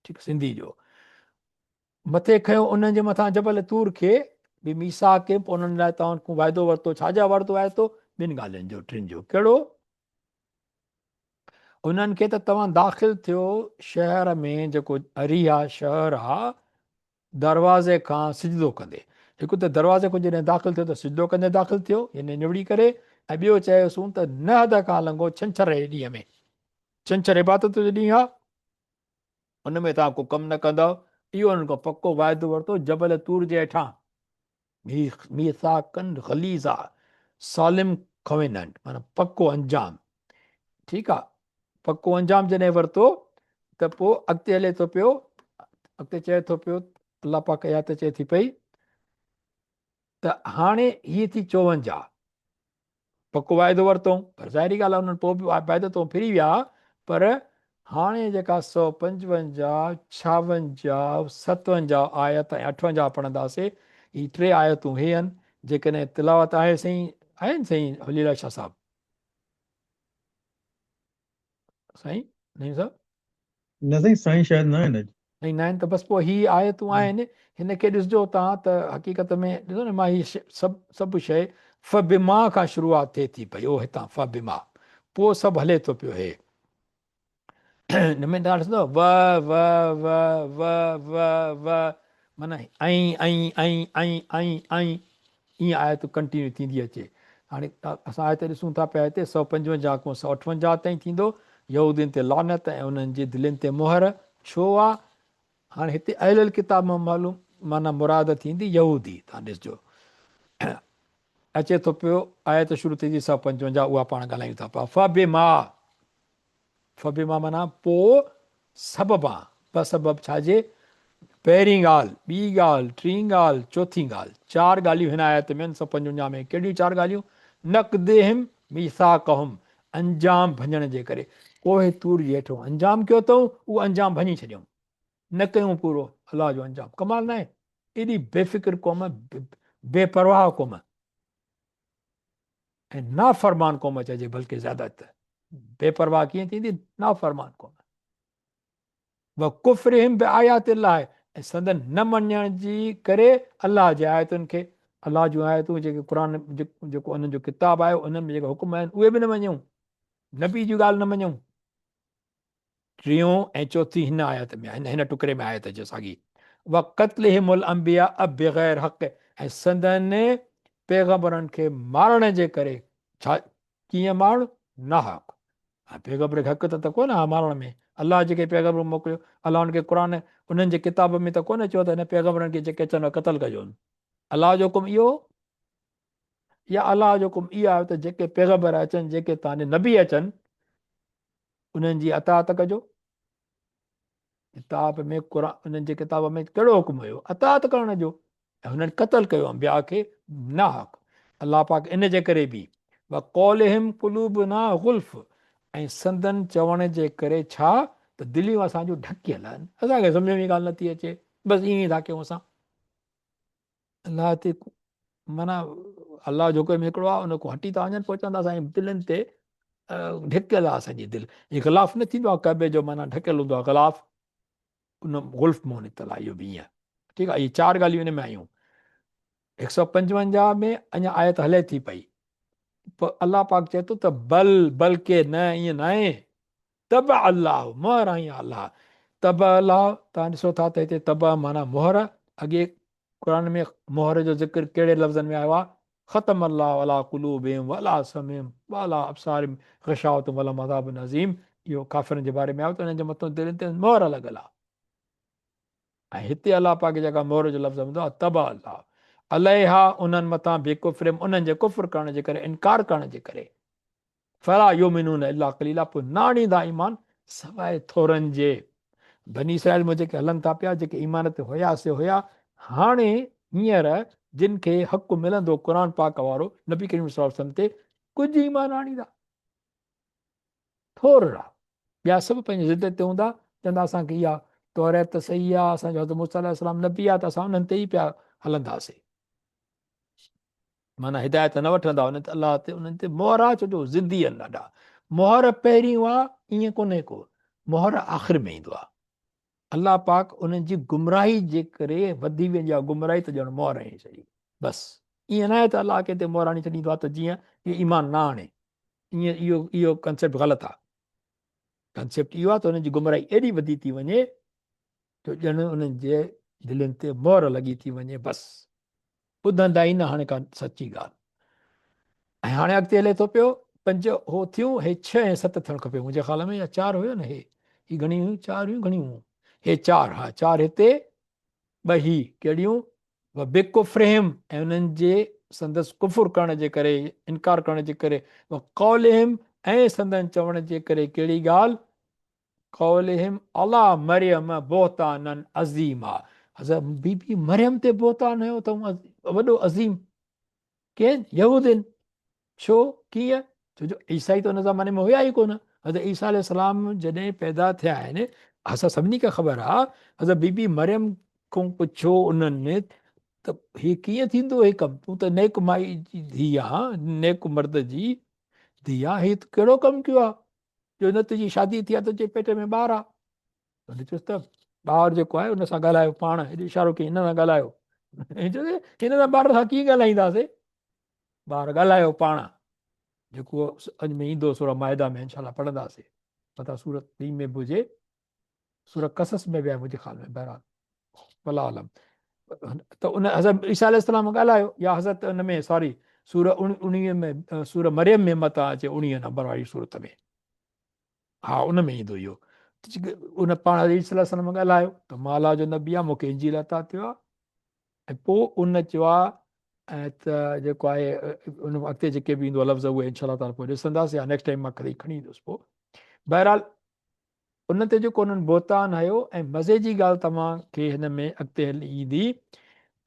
ठीकु सिंधी जो। मथे खयो उन्हनि जे मथां जबल तूर खे बि मीसा के, पोइ उन्हनि लाइ तव्हां वाइदो वरितो, छाजा वरितो आहे तो, 2 ॻाल्हियुनि जो, 3 जो। कहिड़ो? उन्हनि खे त तव्हां दाख़िल थियो शहर में, जेको अरिया शहर आहे, दरवाज़े खां सिजदो कंदे। हिकु त दरवाज़े खां जॾहिं दाख़िल थियो त सिजदो कंदे दाख़िल थियो, यानी निवड़ी करे। ऐं ॿियो चयोसीं त न हद खां लंघो छंछर जे ॾींहं में, छंछर इबादत जो ॾींहुं आहे, उन में तव्हां को कमु न कंदव। इहो उन्हनि खां पको वाइदो वरितो जबल तूर जे हेठां। मीसाकन ग़लीज़ा, सालिम कवेनेंट, माना पको अंजाम। ठीकु आहे। पको अंजाम जॾहिं वरितो त पोइ अॻिते हले थो पियो, अॻिते चए थो पियो, अलाह पाक आयत चए थी पई त हाणे हीअ थी 54, पको वाइदो वरितऊं, पर ज़ाहिरी ॻाल्हि आहे उन्हनि पोइ बि वाइदे तो फिरी विया। पर हाणे जेका 155, 56, 57 आयत ऐं 58 पढ़ंदासीं, ही 3 आयतूं हे आहिनि। जेकॾहिं तिलावत आहे साईं, आहिनि साईं हलीला शाह साहिबु? साईं नहीं साहब, न साईं, साईं शायदि न आहिनि अॼु। नहीं न आहिनि त बसि पोइ हीअ आयतूं आहिनि। हिन खे ॾिसजो तव्हां त हक़ीक़त में ॾिसो न, मां हीअ सभु शइ फ़बिमा खां शुरूआत थिए थी पई, उहो हितां फ़बिमा, पोइ सभु हले थो पियो। हे हिन में तव्हां ॾिसंदव व व व व व व, माना ऐं ऐं ऐं ऐं ऐं ऐं ईअं आयत कंटिन्यू थींदी अचे। हाणे असां आयत ॾिसूं था पिया हिते 155 खां 158 ताईं थींदो। यहूदियुनि ते लानत ऐं उन्हनि जी दिलनि ते मोहर छो आहे। हाणे हिते अहलुल किताब मां मालूम माना मुराद थींदी यहूदी। तव्हां ॾिसजो अचे थो पियो, आयत शुरू थींदी 155, उहा पाण ॻाल्हायूं था पिया। फ़बिमा, फ़बिमा माना पोइ सबबा, ब सबब छाजे? पहिरीं ॻाल्हि, ॿी ॻाल्हि, टीं ॻाल्हि, चोथीं ॻाल्हि, 4 ॻाल्हियूं हिन आयत में 155 में। कहिड़ियूं 4 ॻाल्हियूं? नक़दिहिम मीसाक़हुम, अंजाम भञण जे करे। कोहे तूर जे हेठो अंजाम कयो अथऊं, उहो अंजाम भञी छॾियऊं, न कयूं पूरो अलाह जो अंजाम। कमाल न आहे? एॾी बेफ़िक्र क़ौम, बेपरवाह क़ौम ऐं नाफ़रमान क़ौम चइजे बल्कि ज़्यादातर। बेपरवाह कीअं थींदी? नाफ़रमान क़ौम। व कुफ्रिहिम बि आयात अलाह, ऐं संदन न मञण जी करे अलाह जे आयतुनि खे। अलाह जूं आयतूं जेके क़ुर जेको उन्हनि जो किताब आयो, उन्हनि में जेके हुकुम आहिनि उहे बि न मञूं, नबी जी ॻाल्हि न मञूं। टियों ऐं चौथी हिन आयत में, हिन टुकड़े में आयत जो साॻी। व क़त्लिहिमुल अंबिया बिग़ैर हक़, ऐं संदन पैगंबरनि खे मारण जे करे। छा? कीअं मारणु? नाहक़। पैगंबर खे हक़ त कोन आहे मारण में। अलाह जेके पैगंबर मोकिलियो, अलाह हुनखे क़ुर उन्हनि जे किताब में त कोन चयो त हिन पैगंबरनि खे जेके अचनि क़तल कजो। अलाह जो हुकुम इहो, या अलाह जो हुकुम इहो आहे त जेके पैगंबर अचनि, जेके तव्हांजे नबी अचनि, उन्हनि जी अतात कजो। किताब में उन्हनि जे किताब में कहिड़ो हुकुम हुयो? अतात करण जो। ऐं हुननि क़तल कयो अंबिया खे ना हक़। अलाह पाक इन जे करे बि कौलिहिम कुलूबुना गुल्फ, ऐं संदन चवण जे करे छा त दिलियूं असांजूं ढकियल आहिनि, असांखे सम्झ में ॻाल्हि नथी अचे, बसि ईअं ई था कयूं असां। अलाह ते माना अलाह जो कोई हिकिड़ो आहे, उन खां हटी था वञनि, पोइ चवंदा असांजी दिलनि ते ढकियल आहे असांजी दिलि। हीअ ग़िलाफ़ न थींदो आहे कबे जो माना ढकियल हूंदो आहे, ग़िलाफ़ उन गुल्फ मों निकितल आहे, इहो बि ईअं। ठीकु आहे, इहे 4 ॻाल्हियूं हिन में आयूं। 155 में अञा आयत हले थी पई, पोइ अलाह पाक चए थो त बल्कि न, ईअं न आहे। तब अलाह, मोहर आई अलाह। तब अलाह, तव्हां ॾिसो था त हिते तब माना मोहर। अॻे क़ुर में मोहर जो ज़िक्र कहिड़े लफ़्ज़नि में आयो आहे? ख़तम अलाह अला कुलूबिहिम वला समिहिम वला अब्सारिहिम ग़िशावतुम वलहुम अज़ाबुन अज़ीम। इहो काफ़िरनि जे बारे में आयो त हुननि जे मथां दिलनि ते मोहर लॻल आहे। ऐं हिते अलाह पाक जी जॻह मोहर जो लफ़्ज़ हूंदो आहे तब अलाह अलैहा, उन्हनि मथां बेकुफ़्रिम, उन्हनि जे कुफ़्र करण जे करे, इनकार करण जे करे। फला युमिनून इल्ला क़लीला, पोइ न आणींदा ईमान सवाइ थोरनि जे। बनी इसराइल में जेके हलनि था पिया, जेके ईमान ते हुया से हुया, हाणे हींअर जिन खे हक़ु मिलंदो क़ुर पाक वारो नबी करीम सल्लल्लाहु अलैहि वसल्लम ते, कुझु ईमान आणींदा, थोरा। ॿिया सभु पंहिंजी ज़िद ते हूंदा, चवंदा असांखे इहा तौरात सही आहे, असांजो हज़रत मूसा अलैहिस्सलाम नबी आहे, त असां उन्हनि ते ई पिया हलंदासीं। माना हिदायत न वठंदा उन्हनि ते, अलाह ते उन्हनि ते मोहर आहे, छो जो ज़िदी आहिनि ॾाढा। मोहर पहिरीं आहे ईअं कोन्हे को, मोहर आख़िर में ईंदो आहे। अलाह पाक उन्हनि जी गुमराही जे करे वधी वेंदी आहे, गुमराही त ॼण मोहर हणी छॾी, बसि। ईअं न आहे त अलाह कंहिं ते मोहर हणी छॾींदो आहे त जीअं इहो ईमान न आणे, ईअं इहो कंसेप्ट ग़लति आहे। कंसेप्ट इहो आहे त हुननि जी गुमराही एॾी वधी थी वञे जो ॼण उन्हनि जे दिलनि ते मोहर लॻी थी वञे, बसि ॿुधंदा ई न हाणे का सची ॻाल्हि। ऐं हाणे अॻिते हले थो पियो, 5 हो थियूं, हे 6 ऐं 7 थियणु खपे मुंहिंजे ख़्याल में, या 4 हुयो न, ही घणी हुयूं? 4 हुयूं, घणी हुयूं? हे 4, हा 4 हिते, 2 ही कहिड़ियूं? बेकुफ्रहिम, ऐं उन्हनि जे संदसि कुफुर करण जे करे, इनकार करण जे करे, कौलिहिम, ऐं संदन चवण जे करे। कहिड़ी ॻाल्हि? कौलिहिम अला मरियम बोहतानन अज़ीमा, हज़रत बीबी मरियम ते बोहतान हुयो अथऊं वॾो अज़ीम। कंहिं? यहूदिन। छो? कीअं? छो जो ईसाई त हुन ज़माने में हुया ई कोन। हज़रत ईसा अलैहिस्सलाम जॾहिं पैदा थिया आहिनि, असां सभिनी खे ख़बर आहे, हज़रत बीबी मरियम खां पुछो उन्हनि त हीउ कीअं थींदो हे कमु? तूं त नेक माई जी धीउ आहे, नेक मर्द जी धीउ आहे, हीउ कहिड़ो कमु कयो आहे जो न तुंहिंजी शादी थी आहे, तुंहिंजे पेट में ॿारु आहे? हुन चयोसि त ॿारु जेको आहे उन सां ॻाल्हायो पाण, हेॾो इशारो कई, हिन सां ॻाल्हायो। हिन सां ॿार सां कीअं ॻाल्हाईंदासीं? ॿार ॻाल्हायो पाण, जेको अॼु में ईंदो सूरह माइदा में इंशाल्लाह पढ़ंदासीं, मथां सूरत ॿी में बि हुजे, सूरह कसस में बि आहे मुंहिंजे ख़्याल में, बहरहाल वला आलम। त उन हज़रत ईसा अलैहिस्सलाम ॻाल्हायो, या हज़रत उन में सॉरी सूरह 19 में, सूरह मरियम में मथां अचे 19 नंबर वारी सूरत में, हा उन में ईंदो इहो। उन पाण ईसा अलैहिस्सलाम ॻाल्हायो त मां अलाह जो नबी आहे, मूंखे इंजील अता थियो आहे। ऐं पोइ उन चयो आहे, ऐं त जेको आहे उन अॻिते जेके बि ईंदो आहे लफ़्ज़, उहे इनशा ताला पोइ ॾिसंदासीं, या नेक्स्ट टाइम मां खणी ईंदुसि पोइ। बहरहाल उन ते जेको उन्हनि बोहतान हयो, ऐं मज़े जी ॻाल्हि तव्हांखे हिन में अॻिते हली ईंदी,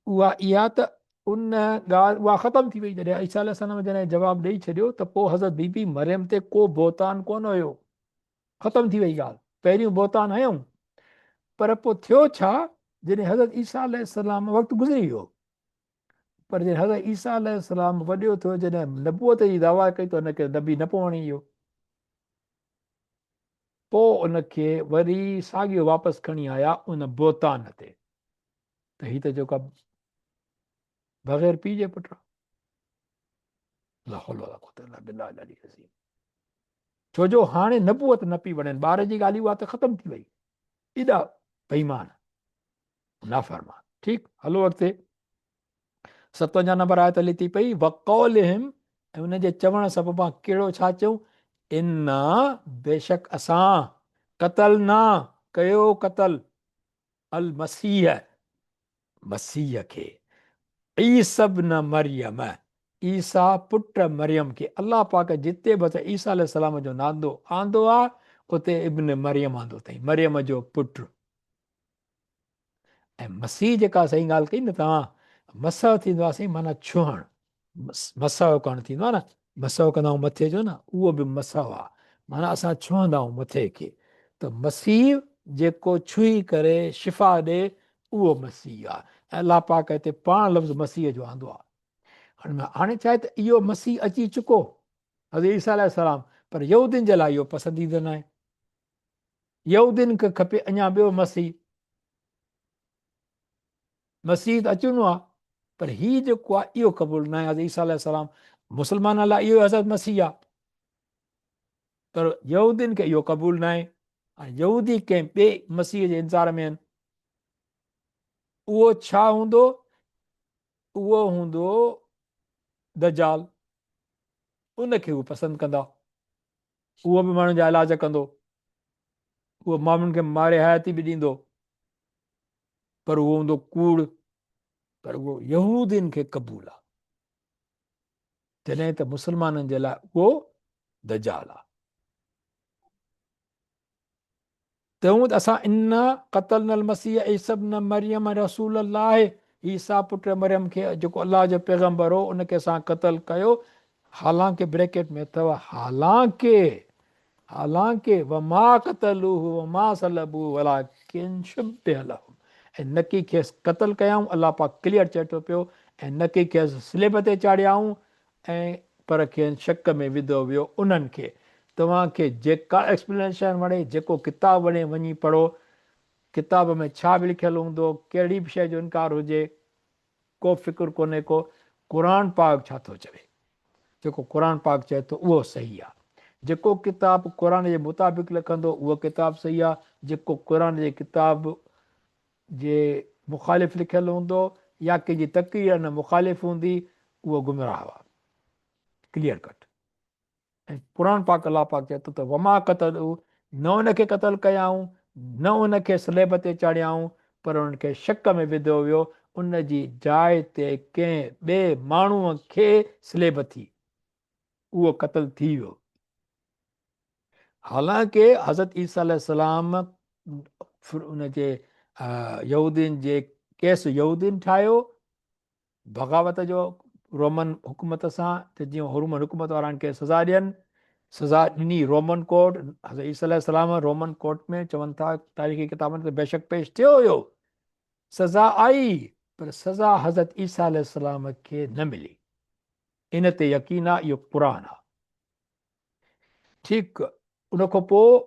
उहा इहा त उन ॻाल्हि उहा ख़तमु थी वई। जॾहिं ईसा अलैहिस्सलाम जॾहिं जवाबु ॾेई छॾियो त पोइ हज़रत बीबी मरियम ते को बोहतान कोन हुयो, ख़तमु थी वई ॻाल्हि। पहिरियों बोहतान हयूं, पर पोइ थियो छा, जॾहिं हज़रत ईसा अलैहिस्सलाम वक़्तु गुज़री वियो, पर जॾहिं हज़रत ईसा अलैहिस्सलाम वॾो थियो, जॾहिं नबूअत जी दावा कई, त हुनखे नबी न पोइ वणी इहो। पोइ उनखे वरी साॻियो वापसि खणी आया उन बोहतान ते, त हीअ त जेको बग़ैर पीउ जे पुटु आहे। छो जो हाणे नबूअत न पई वणनि, ॿार जी ॻाल्हि उहा त ख़तमु थी वई। एॾा बेईमान, नाफ़रमान। ठीकु, हलो अॻिते 57 नंबर आयत हली थी पई, वक़ौलिहिम, ऐं उनजे चवण सबबा कहिड़ो छा चयूं? इन्ना, बेशक असां, क़तल न कयो, क़तल अल मसीह, मसीह खे, ईसा इब्न मरियम, ईसा पुट मरियम खे। अलाह पाक जिते बि ईसा अलैहिस्सलाम जो नालो आंदो आहे, उते इब्न मरियम आंदो अथई, मरियम जो पुटु। ऐं मसीह जेका सही ॻाल्हि कई न तव्हां, मसह थींदो आहे साईं, माना छुहण, मसह करणु थींदो आहे न, मसह कंदा आहियूं मथे जो न, उहो बि मसह आहे, माना असां छुहंदा आहियूं मथे खे। त मसीह जेको छुई करे शिफ़ा ॾे, उहो मसीह आहे। ऐं अलाह पाक हिते पाण लफ़्ज़ मसीह जो आंदो आहे। हाणे छा आहे त इहो मसीह अची चुको, हज़रत ईसा अलैहिस्सलाम, पर यहूदियुनि जे लाइ इहो पसंदीदा न आहे। यहूदियुनि खे खपे अञा ॿियो मसीह। मसीह त अचिणो आहे, पर हीउ जेको आहे इहो क़बूल न आहे। हज़रत ईसा अलैहिस्सलाम मुस्लमान लाइ इहो हज़रत मसीह आहे, पर यहूदियुनि खे इहो क़बूल न आहे। हाणे यहूदी कंहिं ॿिए मसीह जे इंतज़ार में आहिनि। उहो छा हूंदो? उहो हूंदो दजाल। उनखे उहो पसंदि कंदा, उहो बि माण्हुनि जा इलाज कंदो, उहो माण्हुनि खे मारे हयाती बि ॾींदो, पर उहो हूंदो कूड़। पर उहो यहूदियुनि खे क़बूल आहे, जॾहिं त मुस्लमाननि जे लाइ उहो दजाल आहे। तंहिं त असां इन क़तल नल मसीह ईसा इब्न मरियम रसूल अल्लाह, ईसा पुट मरियम खे जेको अलाह जो पैगंबर हो, उनखे असां क़तल कयो। हालांकि ब्रैकेट में अथव, हालांकि वमा क़तलूहु वमा सलबूहु वलाकिन शुब्बिह लहुम। ऐं नकी खेसि क़तल कयऊं, अलाह पाक क्लियर चए थो पियो, ऐं नकी खेसि स्लेब ते चाढ़ियाऊं, ऐं पर खेसि शक में विधो वियो उन्हनि खे। तव्हांखे जेका एक्सप्लेनेशन वणे, जेको किताब वणे, वञी पढ़ो। किताब में छा बि लिखियलु हूंदो, कहिड़ी बि शइ जो इनकार हुजे, को फ़िक्रु कोन्हे को। क़ुर पाक छा थो चवे, जेको क़ुर पाक चए थो उहो सही आहे। जेको किताब क़ुर जे मुताबिक़ लिखंदो उहो किताब सही आहे। जेको क़ुर जे किताब जे मुखालिफ़ लिखियलु हूंदो या कंहिंजी तक़रीर न मुखालिफ़ हूंदी, उहो गुमराह आहे, क्लियर कट। ऐं क़ुर पाक अलाह पाक चए थो त वमा क़तल, न उनखे क़तल कयाऊं, न उनखे स्लेब ते चाढ़ियाऊं, पर उनखे शक में विधो वियो। उन जी जाइ ते कंहिं ॿिए माण्हूअ खे स्लेब थी, उहो क़तल थी वियो। हालांकि हज़रत ईसा अलैहिस्सलाम उनजे यहूदियुनि जे केस यहूदियुनि ठाहियो बग़ावत जो, रोमन हुकूमत सां, त जीअं रोमन हुकूमत वारनि खे सज़ा ॾियनि, सज़ा ॾिनी रोमन कोर्ट। हज़रत ईसा अलैहिस्सलाम रोमन कोर्ट में चवनि था तारीख़ी किताबनि ते बेशक पेश थियो हुयो, सज़ा आई, पर सज़ा हज़रत ईसा अलैहिस्सलाम खे न मिली। इन ते यकीन आहे, इहो क़ुर आहे। ठीकु, उन खां पोइ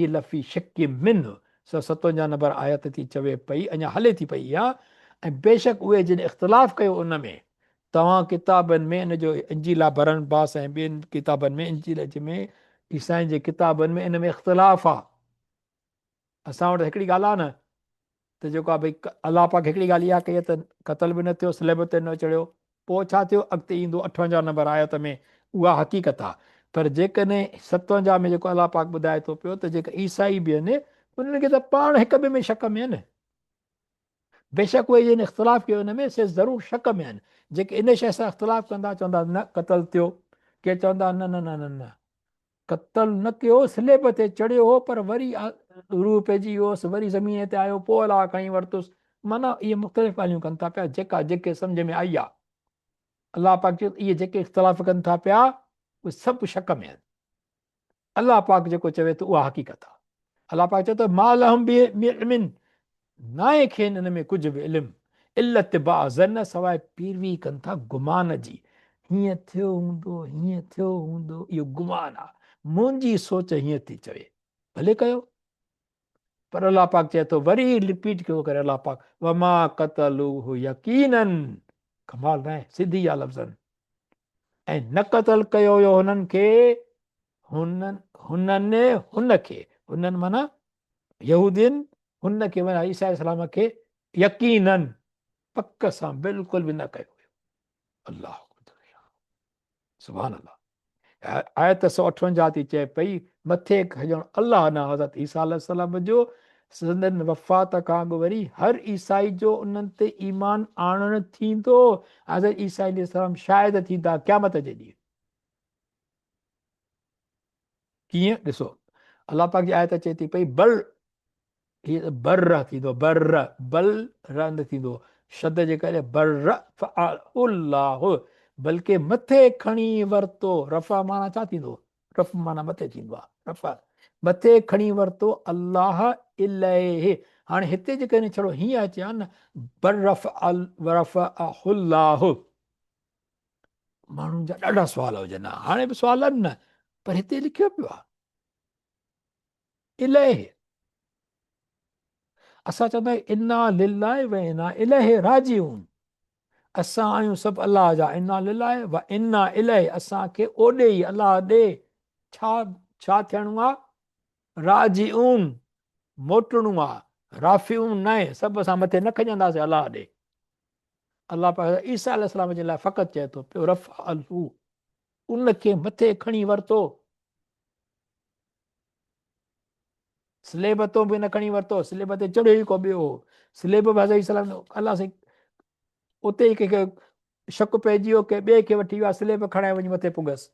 लफ़ी शक मिन 157 नंबर आयत थी चवे पई, अञा हले थी पई आहे। ऐं बेशक उहे जिन इख़्तिलाफ़ कयो उन में, तव्हां किताबनि में इन जो इंजीला भरन बास ऐं ॿियनि किताबनि में, इंजील में, ईसाइनि जे किताबनि में इन में इख़्तिलाफ़ आहे। असां वटि हिकिड़ी ॻाल्हि आहे न, त जेको आहे भई अलाह पाक हिकिड़ी ॻाल्हि इहा कई त क़तल बि न थियो, स्लेब ते न चढ़ियो। पोइ छा थियो, अॻिते ईंदो 58 नंबर आयत में, उहा हक़ीक़त आहे। पर जेकॾहिं 57 में जेको अलाह पाक ॿुधाए थो पियो, त जेका ईसाई बि आहिनि उन्हनि खे त पाण हिक ॿिए में शक में आहिनि। बेशक उहे जिन इख़्तिलाफ़ कयो हुन में, से ज़रूरु शक में आहिनि। जेके इन शइ सां इख़्तिलाफ़ कंदा, चवंदा न क़तल थियो, के चवंदा न न न न न क़तल न कयो, स्लेब ते चढ़ियो हो, पर वरी रूह पइजी वियोसि, वरी ज़मीन ते आयो, पोइ अलाह खणी वरितुसि। माना इहे मुख़्तलिफ़ ॻाल्हियूं कनि था पिया, जेका जेके सम्झ में आई आहे। अलाह पाक चयो इहे जेके इख़्तिलाफ़ कनि था पिया, उहे सभु शक में आहिनि। अलाह पाक जेको चवे थो उहा हक़ीक़त आहे। अलाह पाक चए थो मालहम बि इल्मिन, नाहे खेनि हिन में कुझु बि इल्मु, इल्लत बाज़न, सवाइ पीरवी कनि था गुमान जी। हीअं थियो हूंदो, हीअं थियो हूंदो, इहो गुमान आहे। मुंहिंजी सोच हीअं थी चवे, भले कयो। पर अलाह पाक चए थो, वरी रिपीट कयो करे अलाह पाक, वमा क़तलूहु यकीनन, कमाल न आहे, सिधी आहे लफ़्ज़नि। ऐं न क़तल कयो हुयो हुननि खे, हुननि माना यहूदियुनि, हुन खे माना ईसा अलैहिस्सलाम खे यकीनन, पक सां, बिल्कुलु बि न कयो हुयो। अलाह सुभान अल्लाह। आयत 158 थी चए पई, मथे खजण अलाह न हज़रत ईसा अलैहिस्सलाम जो, संदन वफ़ात खां अॻु वरी हर ईसाई जो उन्हनि ते ईमान आणणु थींदो। हज़रत ईसा अलैहिस्सलाम शायदि थींदा क़यामत जे ॾींहुं। कीअं ॾिसो अलाह पाक जी आयत अचे थी पई बल हीअ बर थींदो बर बल रंद थींदो शद जे करे बर फअलुल्लाह बल्कि मथे खणी वरितो रफ़ा माना छा थींदो रफ़ माना मथे थींदो आहे रफ़ा मथे खणी वरितो अलाह इलैहि हाणे हिते जेकॾहिं छड़ो हीअं अचे हा न बर रफ़अहुल्लाह माण्हुनि जा ॾाढा सुवाल हुजनि हाणे बि सुवाल आहिनि न पर हिते लिखियो पियो आहे इलैहि असां चवंदा आहियूं इन्ना लिल्लाहि व इन्ना इलैहि राजिऊन असां आहियूं सभु अलाह जा इन्ना लिल्लाहि व इन्ना इलैहि असांखे ओॾे ई अलाह ॾे छा छा थियणो आहे राजिऊन मोटणो आहे राफ़िऊन न आहे सभु असां मथे न खणंदासीं अलाह ॾे अलाह पाक ईसा अलैहिस्सलाम जे लाइ फ़क़ति चए थो पियो रफ़ अलहू उनखे मथे खणी वरितो स्लेब तो बि न खणी वरितो स्लेब ते चढ़ियो ई को ॿियो स्लेब बि हज़रत सलाम अलाह साईं उते ई कंहिंखे शक पइजी वियो के ॿिए खे वठी वियो आहे स्लेब खणाए वञी मथे पुगसि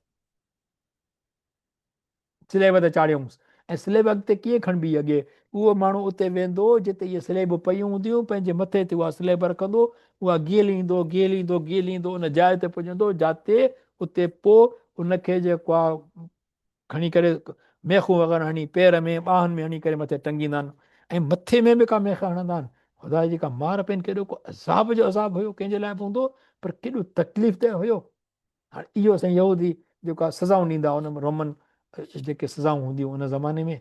स्लेब ते चाढ़ियऊंसि ऐं स्लेब अॻिते कीअं खणबी अॻे उहो माण्हू उते वेंदो जिते इहे स्लेब पयूं हूंदियूं पंहिंजे मथे ते उहा स्लेब रखंदो उहा ॻीअलींदो ॻीअलींदो ॻीअलींदो उन जाइ ते पुॼंदो जिते उते पोइ उनखे जेको आहे खणी करे मेखूं वग़ैरह हणी पेर में ॿाहनि में हणी करे मथे टंगींदा आहिनि ऐं मथे में बि का मेख हणंदा आहिनि ख़ुदा जी जेका मार पेन केॾो को अज़ाब जो अज़ाब हुयो कंहिंजे लाइ बि हूंदो पर केॾो तकलीफ़ ते हुयो हाणे इहो साईं यहूदी जेका सज़ाऊं ॾींदा हुन में रोमन जेके सज़ाऊं हूंदियूं उन ज़माने में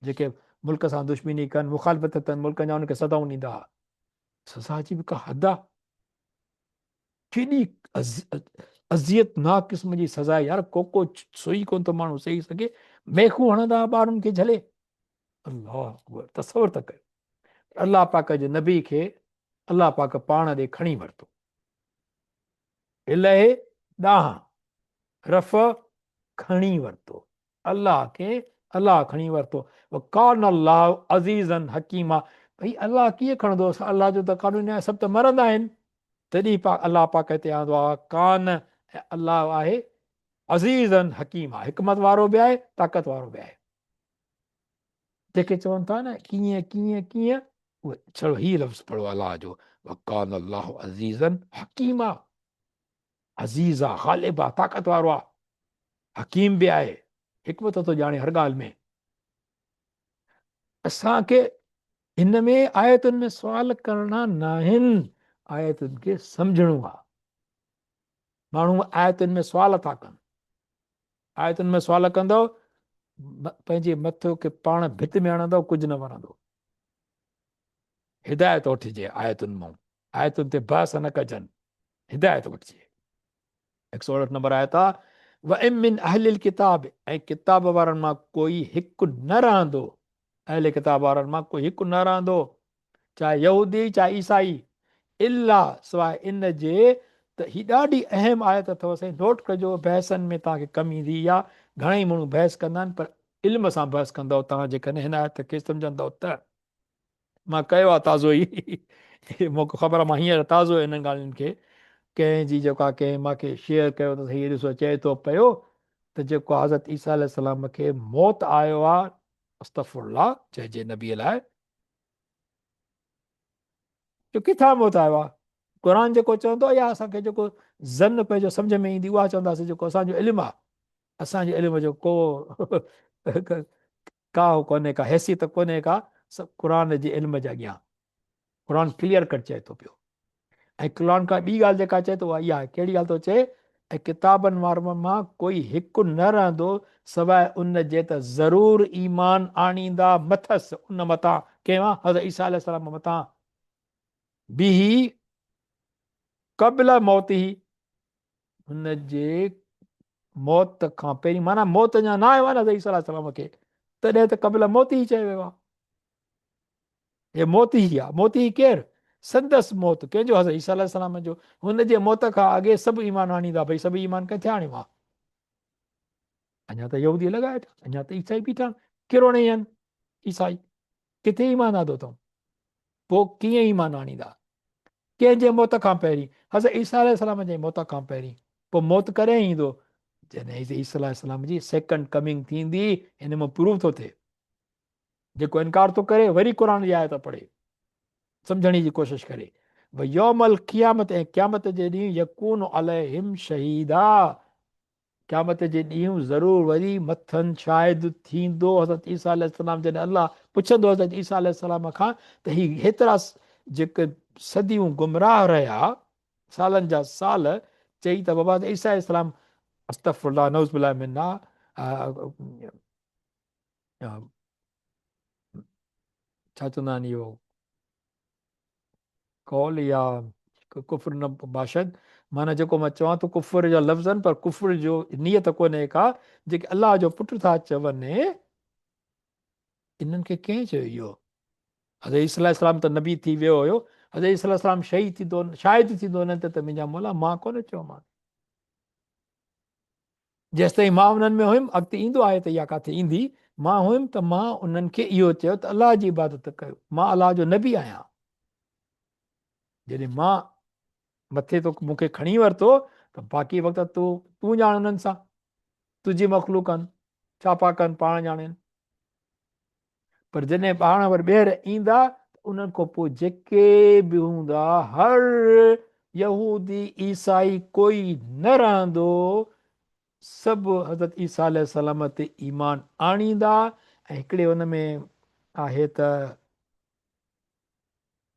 जेके मुल्क सां दुश्मनी कनि मुखालफ़त अथनि मुल्कनि जा उनखे सज़ाऊं ॾींदा हुआ सज़ा जी बि का हद आहे केॾी अज़ियतनाक क़िस्म जी सज़ा यार को सुई कोन थो माण्हू सही सघे मेखूं हणंदा ॿारनि खे झले अलाह अकबर तसवर त कयो अलाह पाक जे नबी खे अलाह पाक पाण ॾे खणी वरितो इलहे ॾांहुं रफ़ खणी वरितो अलाह खे अलाह खणी वरितो कान अलाह अज़ीज़न हकीमा भई अलाह कीअं खणंदो अलाह जो त कानून आहे सभु त मरंदा आहिनि तॾहिं अलाह पाक हिते आंदो आहे कान ऐं अलाह आहे अज़ीज़न हकीम आहे हिकमत वारो बि आहे ताक़त वारो बि आहे जेके चवनि था न कीअं कीअं कीअं उहे छड़ो ही लफ़्ज़ पढ़ो अलाह जो कान अलाह अज़ीज़न हकीम आहे अज़ीज़ आहे ग़ालिब आहे ताक़त वारो आहे हकीम बि आहे हिकमत थो ॼाणे हर ॻाल्हि में असांखे हिन में आयतुनि में सुवाल करणा न आहिनि आयतुनि खे सम्झणो आहे माण्हू आयतुनि में सुवाल था कनि आयतुनि में सुवाल कंदो पंहिंजे मथो खे पाण भित में हणंदो कुझु न वणंदो हिदायत वठिजे आयतुनि मां आयतुनि ते बहस न कजनि हिदायत वठिजे 108 नंबर आयत आहे वमिन अहलिल किताब ऐं किताब वारनि मां कोई हिकु न रहंदो अहले किताब वारनि मां कोई हिकु न रहंदो चाहे यहूदी चाहे ईसाई इला सवाइ इन जे त हीअ ॾाढी अहम आयत अथव साईं नोट कजो बहसनि में तव्हांखे कमी ईंदी आहे घणेई माण्हू बहस कंदा आहिनि पर इल्म सां बहस कंदव तव्हां जेकॾहिं हिन आयत खे सम्झंदव त मां कयो आहे ताज़ो ई मूंखे ख़बर आहे मां हींअर ताज़ो हिननि ॻाल्हियुनि खे कंहिंजी जेका कंहिं मूंखे शेयर कयो त हीअ ॾिसो चए थो पियो त जेको हज़रत ईसा अलैहिस्सलाम खे मौत आयो आहे अस्तग़फुरुल्लाह चइजे नबीअ लाइ जो किथां मौत आयो आहे क़ुर जेको चवंदो या असांखे जेको ज़न पंहिंजो सम्झ में ईंदी उहा चवंदासीं जेको असांजो इल्मु आहे असांजे इल्म जो को का कोन्हे का हैसियत कोन्हे का सभु क़ुर जे इल्म जे अॻियां क़ुर क्लियर कट चए थो पियो ऐं क़ुर खां ॿी ॻाल्हि जेका चए थो उहा इहा आहे कहिड़ी ॻाल्हि थो चए ऐं किताबनि वारनि मां कोई हिकु न रहंदो सवाइ उन जे त ज़रूरु ईमान आणींदा मथसि उन मथां कंहिं हज़रत ईसा अलैहिस्सलाम मथां बि क़ब्ल मौत ई हुन जे मौत खां पहिरीं माना मौत अञा न आयो आहे न हज़रत ईसा अलैहिस्सलाम खे तॾहिं त क़ब्ल मौत ई चयो वियो आहे हे मौत ई आहे मौत ई केरु संदसि मौत कंहिंजो हज़रत ईसा अलैहिस्सलाम जो हुन जे मौत खां अॻे सभु ईमान आणींदा भई सभु ईमान किथे आणियो आहे अञा त यहूदी लॻाए अञा त ईसाई बीठा किरोड़े आहिनि ईसाई किथे ईमान आंदो अथऊं पोइ कीअं ईमान आणींदा कंहिंजे मौत खां पहिरीं हज़रत ईसा अलैहिस्सलाम जे मौत खां पहिरीं पोइ मौत करे ईंदो जॾहिं ईसा अलैहिस्सलाम जी सेकंड कमिंग थींदी, हिन में प्रूव थो थिए। जेको इनकार थो करे वरी क़ुर जी आयत पढ़े, सम्झण जी कोशिशि करे। भई यौमल क़ियामत, ऐं क़यामत जे ॾींहुं यकून अलैहिम शहीदा, क़यामत जे ॾींहुं ज़रूरु वरी मथनि शायदि थींदो हज़रत ईसा अलैहिस्सलाम, जॾहिं अलाह पुछंदो हज़रत ईसा अलैहिस्सलाम खां त ही हेतिरा जेके सदियूं गुमराह रहिया, सालनि जा साल, चई त बाबा ईसा इस्लाम अस्तगफिरुल्लाह नऊज़ मिन्ना, छा चवंदा आहिनि इहो कौल या कुफर न बाशद, माना जेको मां चवां थो कुफर जा लफ़्ज़ आहिनि, पर कुफर जो नियत कोन्हे का। जेके अलाह जो पुटु था चवनि, इन्हनि खे कंहिं चयो इहो? हज़रत ईसा इस्लाम त नबी थी वियो हुयो, हज़रत ईसा इस्लाम शहीद थींदो, शायदि थींदो हिननि ते, त मुंहिंजा मौला मां कोन चयोमांसि। जेसि ताईं मां उन्हनि में हुयुमि, अॻिते ईंदो आहे त इहा किथे ईंदी, मां हुयुमि त मां उन्हनि खे इहो चयो त अलाह जी इबादत कयो, मां अलाह जो नबी आहियां। जॾहिं मां मथे तो मूंखे खणी वरितो, त बाक़ी वक़्तु तूं ॼाण उन्हनि सां, तुंहिंजी मख़लूक आहिनि, छा पा कनि, पाण ॼाणनि। पर जॾहिं पाण वरी ॿीहर ईंदा, उन्हनि खां पोइ जेके बि हूंदा, हर यहूदी ईसाई कोई न रहंदो, सभु हज़रत ईसा अलैहिस्सलाम ते ईमान आणींदा। ऐं हिकिड़े हुन में आहे त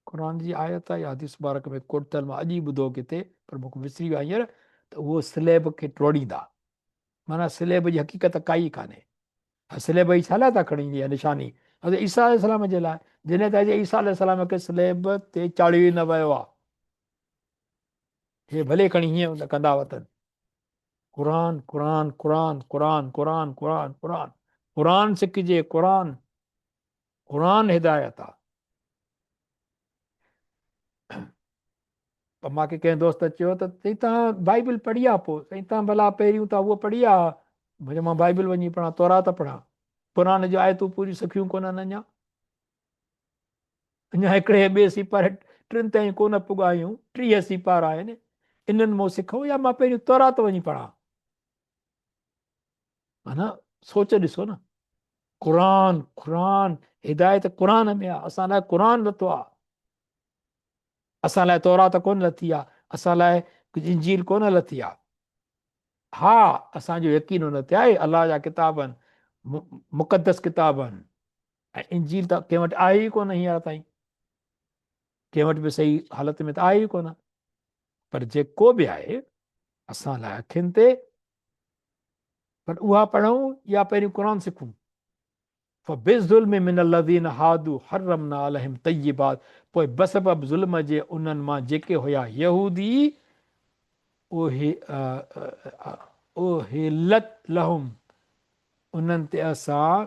क़ुर जी आयत आहे या हदीस मुबारक में कोट थियल, मां अॼु ई ॿुधो किथे, पर मूंखे विसरी वियो आहे हींअर, त उहो स्लेब खे टोड़ींदा। माना स्लेब जी हक़ीक़त काई कान्हे। स्लेब जी छा लाइ था खणी ईंदी आहे निशानी? हज़रत ईसा अलैहिस्सलाम जे लाइ, जॾहिं त ईसा अलैहिस्सलाम खे स्लेब ते चाढ़ियो ई न वियो आहे। हे भले खणी हीअं कंदा वतन, क़ुर क़ुर क़ुर क़ुर क़ुर क़ुर क़ुर क़ुर सिखिजे, क़ुर हिदायत आहे। त मूंखे कंहिं दोस्त चयो त साईं तव्हां बाइबल पढ़ी आहे? पोइ साईं तव्हां भला पहिरियों त उहो पढ़ी आहे, मुंहिंजो मां बाइबल वञी पढ़ां, तौरात पढ़ां, क़ुर जो आयतूं पूरी सिखियूं कोन अञा, हिकिड़े ॿिए सिपार टिनि ताईं कोन पुॻायूं, 30 सिपार आहिनि, इन्हनि मां सिखूं या मां पहिरियों तौरात वञी पढ़ां? माना सोच ॾिसो न, क़ुर क़ुर हिदायत क़ुर में आहे, असां लाइ क़ुर लथो आहे, असां लाइ तौरात कोन लथी आहे, असां लाइ इंजील कोन लथी आहे। हा, असांजो यकीन हुन ते आहे, अलाह जा किताब आहिनि, मुक़दस किताब आहिनि, ऐं इंजील त कंहिं वटि आहे ई कोन हींअर ताईं, कंहिं वटि बि सही हालत में त आहे ई कोन। पर जेको बि आहे असां लाइ अखियुनि ते, पर उहा पढ़ूं या पहिरियों क़ुर सिखूं। फबिज़ुल्म मिनल लज़ीन हादू हर्रमना अलैहिम तय्यिबात, पोइ बसबब ज़ुल्म जे उन्हनि मां जेके हुया यहूदी, उहिलत लहुम, उन्हनि ते असां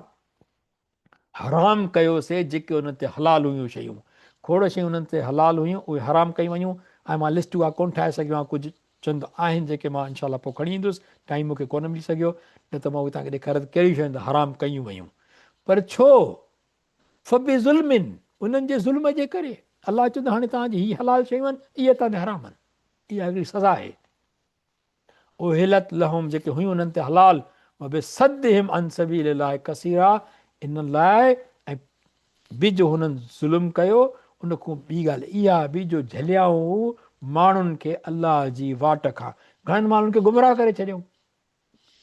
हराम कयोसीं, जेके उन्हनि ते हलाल हुयूं शयूं, खोड़ शयूं उन्हनि ते हलाल हुयूं उहे हराम कयूं वयूं। ऐं मां लिस्ट उहा कोन ठाहे सघियो आहियां, कुझु चंद आहिनि जेके मां इनशा पोइ खणी ईंदुसि, टाइम मूंखे कोन मिली सघियो, न त मां उहे तव्हांखे ॾेखारे कहिड़ियूं शयूं हराम कयूं वयूं। पर छो? फबि ज़ुल्मिन, उन्हनि जे ज़ुल्म जे करे। अलाह चवंदो हाणे तव्हांजी हीअ हलाल शयूं आहिनि, इहे तव्हांजा हराम आहिनि, इहा हिकिड़ी सज़ा आहे। उहिलत लहुम, जेके हुयूं उन्हनि ते हलाल, सदहिम अन सबीलिल्लाह कसीरा, इन लाइ ऐं बिजो हुननि ज़ुल्म कयो। उन खां ॿी ॻाल्हि इहा बि जो झलियाऊं माण्हुनि खे अलाह जी वाट खां, घणनि माण्हुनि खे गुमराह करे छॾियऊं।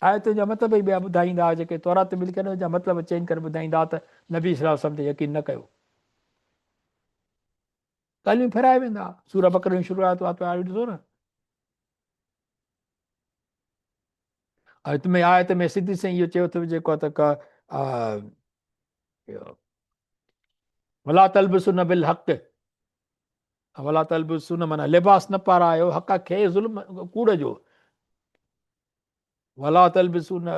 आयतुनि जा मतिलब ई ॿिया ॿुधाईंदा हुआ, जेके तौरात मिली करे जा मतिलब चेंज करे ॿुधाईंदा त नबी सलाहु वसलम ते यकीन न कयो, ॻाल्हियूं फेराए वेंदा। सूर बकरे जी शुरूआत ॾिसो न, आयत में आयत में सिधी सां इहो चयो अथव जेको आहे त वला तलबिसुन बिल हक़, वला तलबिसुन माना लिबास न पारायो हक़ खे, ज़ुल्म कूड़ जो, वला तलबिसुन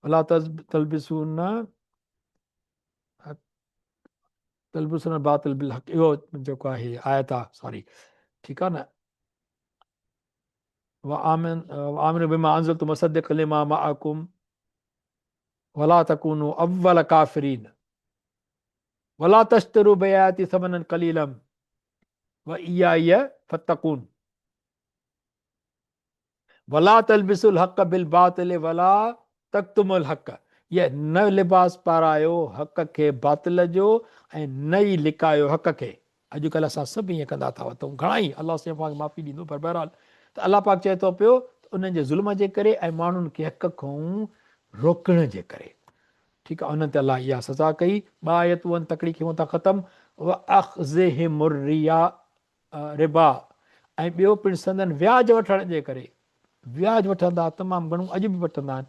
वला तलबिसुन तलबिसुन बातिल बिल हक़, इहो जेको आहे आयत आहे, सॉरी, ठीकु आहे न। आमिन बिमा अंज़लतु मुसद्दिक़न लिमा मअकुम वला तकूनु अव्वल काफ़िरीन वला तश्तरू बिआयाती समनन कलीलन व इय्याय फत्तकून। वला तलबिसुल हक़ बिल बातिल वला तक्तुमुल हक़, ये न लिबास पारायो हक़ खे बातिल जो ऐं न ई लिकायो हक़ खे। अॼुकल्ह असां सभु ईअं कंदा था वठूं, घणा ई, अलाह से पाक माफ़ी ॾींदो, पर बहरहाल त अलाह पाक चए थो पियो त उन्हनि जे ज़ुल्म जे करे ऐं माण्हुनि खे हक़ खां रोकण जे करे। ठीकु आहे, उन्हनि ते अलाह इहा सज़ा कई। ॿ आयतूं आहिनि, तकड़ी कयूं था ख़तमु। रिबा, ऐं ॿियो पिणु संदन व्याज वठण जे करे। व्याज वठंदा तमामु घणो, अॼु बि वठंदा आहिनि।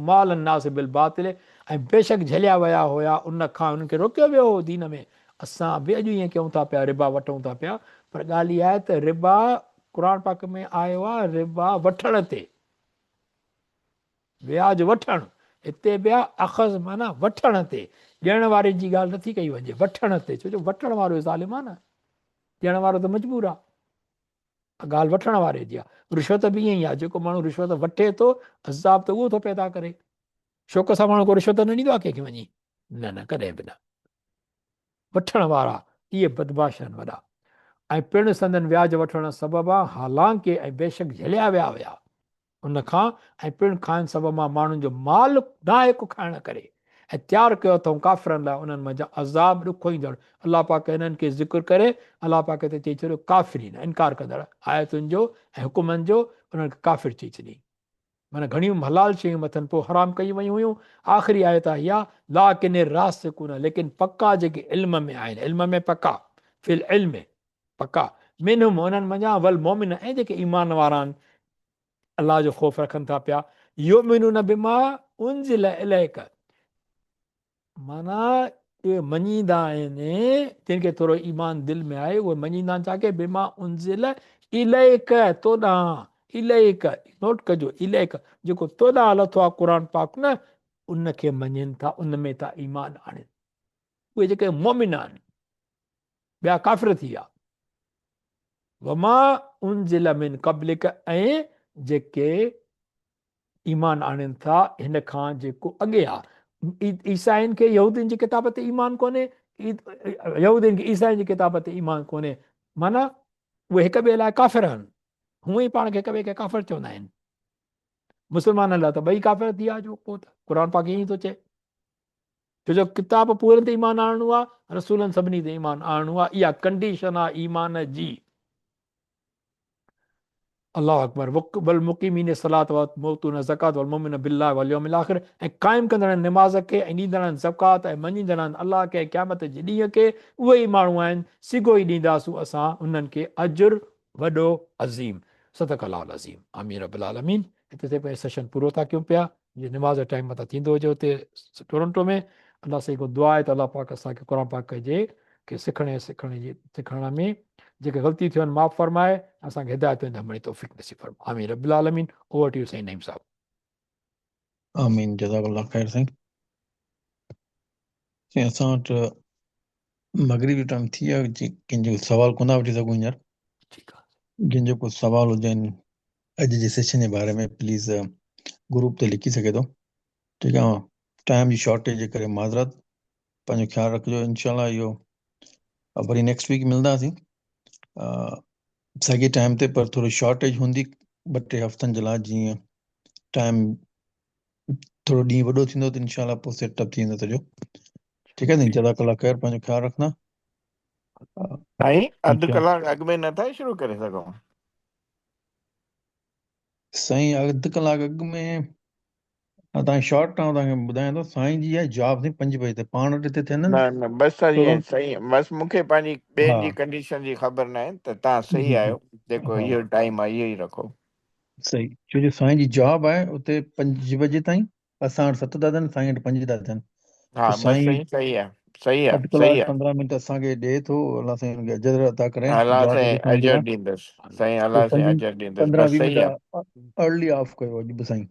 माल नास बिल बातिल, ऐं बेशक झलिया विया हुया उन खां, उन्हनि खे रोकियो वियो हो दीन में। असां बि अॼु ईअं कयूं था पिया, रिबा वठूं था पिया, पर ॻाल्हि इहा आहे त रिबा क़ुर पाक में आयो आहे रिबा वठण ते, व्याज वठणु। हिते ॿिया अख़ज़ माना वठण ते, ॾियण वारे जी ॻाल्हि नथी कई वञे, वठण ते, छो जो वठण वारो ज़ालिम आहे न, ॾियण वारो त मजबूर आहे। ॻाल्हि वठण वारे जी आहे। रिश्वत बि ईअं ई आहे, जेको माण्हू रिश्वत वठे थो, अज़ाब त उहो थो पैदा करे। शौक़ सां माण्हू को रिश्वत न ॾींदो आहे कंहिंखे वञी, न न, कॾहिं बि न। वठण वारा इहे बदमाश आहिनि वॾा। ऐं पिणु संदन व्याज वठण सबबु आहे, हालांकि ऐं बेशक झलिया विया हुया उन खां, ऐं पिणु खाइण सबबु मां माण्हुनि जो माल नाहिक खाइण करे, ऐं तयारु कयो अथऊं काफ़िरनि लाइ उन्हनि मंझां अज़ाब ॾुखो ईंदड़। अलाह पाक हिननि खे ज़िक्र करे अलाह पाक ते चई छॾियो काफ़िरीन, इनकार कंदड़ आयतुनि जो ऐं हुकुमनि जो, उन्हनि खे काफ़िर चई छॾी। माना घणियूं हलाल शयूं मथनि पोइ हराम कई वियूं हुयूं। आख़िरी आयत आहे इहा, लाकिन रासिकून, लेकिन पका जेके इल्म में आहिनि, इल्म में पका, फिल इल्म पका, मिनहुम उन्हनि मंझां, वल मोमिन, ऐं जेके ईमान वारा आहिनि, अलाह जो ख़ौफ़ रखनि था पिया। युमिनून बिमा उनज़िल इलैक, माना इहे मञींदा आहिनि, जिन खे थोरो ईमान दिलि में आहे उहे मञींदा आहिनि छा, बिमा उनज़िल इलैक, तोॾां, इलैक, नोट कजो, इलैक, जेको तोॾां लथो आहे क़ुर पाक न, उनखे मञनि था, उन में था ईमान आणनि। उहे जेके मोमिन आहिनि, ॿिया काफ़िर थी विया। वमा उनज़िल मिन क़ब्लिक, ऐं जेके ईमान आणनि था हिन खां जेको अॻे आहे। ईसाइनि खे यहूदियुनि जी किताब ते ईमान कोन्हे, यहूदियुनि खे ईसाइनि जी किताब ते ईमान कोन्हे, माना उहे हिक ॿिए लाइ काफ़िर आहिनि। हूअं ई पाण खे हिक ॿिए खे काफ़िर चवंदा आहिनि। मुस्लमाननि लाइ त ॿई काफ़िर थी विया, जो पोइ त क़ुर पाक ईअं ई थो चए, छो जो किताब पूरे ते ईमान आणणो आहे, रसूलनि सभिनी ते ईमान आणणो आहे, इहा कंडीशन आहे ईमान जी। अल्लाह अकबर। वल मुक़ीमीन सलात व मोतून ज़कात वल मोमिन बिल्लाह वल यौमिल आख़िर, ऐं क़ाइमु कंदड़ आहिनि निमाज़ खे, ऐं ॾींदड़ आहिनि ज़कात, ऐं मञींदड़ आहिनि अलाह खे, क़यामत जे ॾींहं खे। उहे ई माण्हू आहिनि, सिगो ई ॾींदासूं असां उन्हनि खे अजुर वॾो अज़ीम। सदक़ अल्लाह अज़ीम। आमीन रब्बिल आलमीन। हिते ते पंहिंजो सेशन पूरो था कयूं पिया, जीअं निमाज़ जो टाइम मथां थींदो हुजे हुते टोरंटो में। अलाह सां हिकु दुआ आहे त अलाह पाक असांखे क़ुर पाक जे खे सिखण में जेके ग़लती थियूं आहिनि माफ़ फरमाए, असांखे हिदायत अमल तौफ़ीक़ नसीब फरमाए। आमीन रब्बिल आलमीन। ओवर टू यू साईं नईम साहब। आमीन, जज़ाकल्लाह ख़ैर साईं। असां वटि मगरिबी टाइम थी वियो, कंहिंजो सवाल कोन था वठी सघूं हींअर। ठीकु आहे, जंहिंजो को सवाल हुजनि अॼु जे सेशन जे बारे में, प्लीज़ ग्रुप ते लिखी सघे थो। ठीकु आहे, टाइम जी शॉर्टेज जे करे माज़रत, पंहिंजो ख़्यालु रखिजो। इंशाल्लाह इहो वरी नेक्स्ट वीक मिलंदासीं साॻे टाइम ते, पर थोरी शॉर्टेज हूंदी 2-3 हफ़्तनि जे लाइ। जीअं टाइम थोरो ॾींहुं वॾो थींदो त इंशाल्लाह पोइ सेटअप थी वेंदो सॼो। ठीकु आहे साईं, जज़ाकल्लाह ख़ैर, पंहिंजो ख़्यालु रखना। साईं अधु इंशाल्लाह कलाक अॻु में नथा शुरू करे सघूं? साईं, अधु कलाक अॻु में तव्हांखे शॉर्ट टाइम तव्हांखे ॿुधायां थो, साईं जी आहे जॉब साईं 5 बजे ते, पाण वटि हिते थियनि न न, बसि सही टोरंटो। सही, बसि मूंखे पंहिंजी हा ॿियनि जी कंडीशन जी ख़बर न आहे, त तव्हां सही जी जी, आहियो, जेको हा इहो टाइम आहे इहो ई रखो। सही, छो जो साईं जी जॉब आहे उते 5 बजे ताईं, असां वटि 7 था थियनि, साईं वटि 5 था थियनि। हा तो बसि साईं सही सही आहे, सही आहे, 8 सही कलाक आहे। 15 मिंट असांखे ॾिए थो। अलाह साईं हुनखे अजर अता करे, अलाह दुआ साईं कजो साईं जे अजर लाइ। ॾींदुसि, साईं तो अलाह साईं अजर ॾींदुसि, बसि 15-20 मिंट सही आहे। अर्ली ऑफ कयो अॼु बि साईं।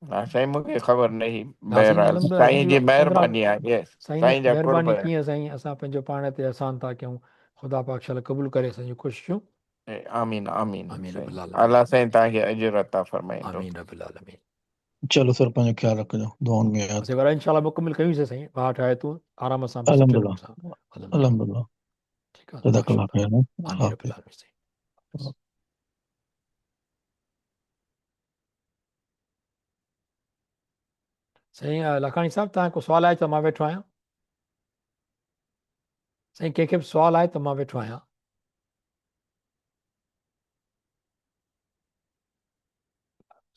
हा साईं, मूंखे ख़बर न हुई, ना साईं बहरहाल अलहमदुलिल्लाह साईं जी 15 महिरबानी आहे। यस, साईं साईं जा कुर्ब महिरबानी आहे। कीअं साईं, असां पंहिंजो पाण ते आसान था कयूं। ख़ुदा पाक शल क़बूल करे असांजूं कोशिशूं। आमीन आमीन आमीन साईं, रब्बिल आलमीन। अलाह साईं तव्हांखे अजर अता फरमाईंदो। आमीन रब्बिल आलमीन। चलो सर, पंहिंजो ख़्यालु रखिजो, दुआउनि में यादि। असीं वरी इंशाल्लाह मुकमिल कयूंसीं साईं, 62 आयतूं आराम सां बि सुठे नमूने सां। अल्हम्दुलिल्लाह, अल्हम्दुलिल्लाह, ठीकु आहे, जज़ाकल्लाह माशाअल्लाह। ख़ैर। आमीन रब्बिल आलमीन साईं। साईं लखाणी साहब तव्हां को सवाल आहे त मां वेठो आहियां। साईं कंहिंखे बि सवाल आहे त मां वेठो आहियां।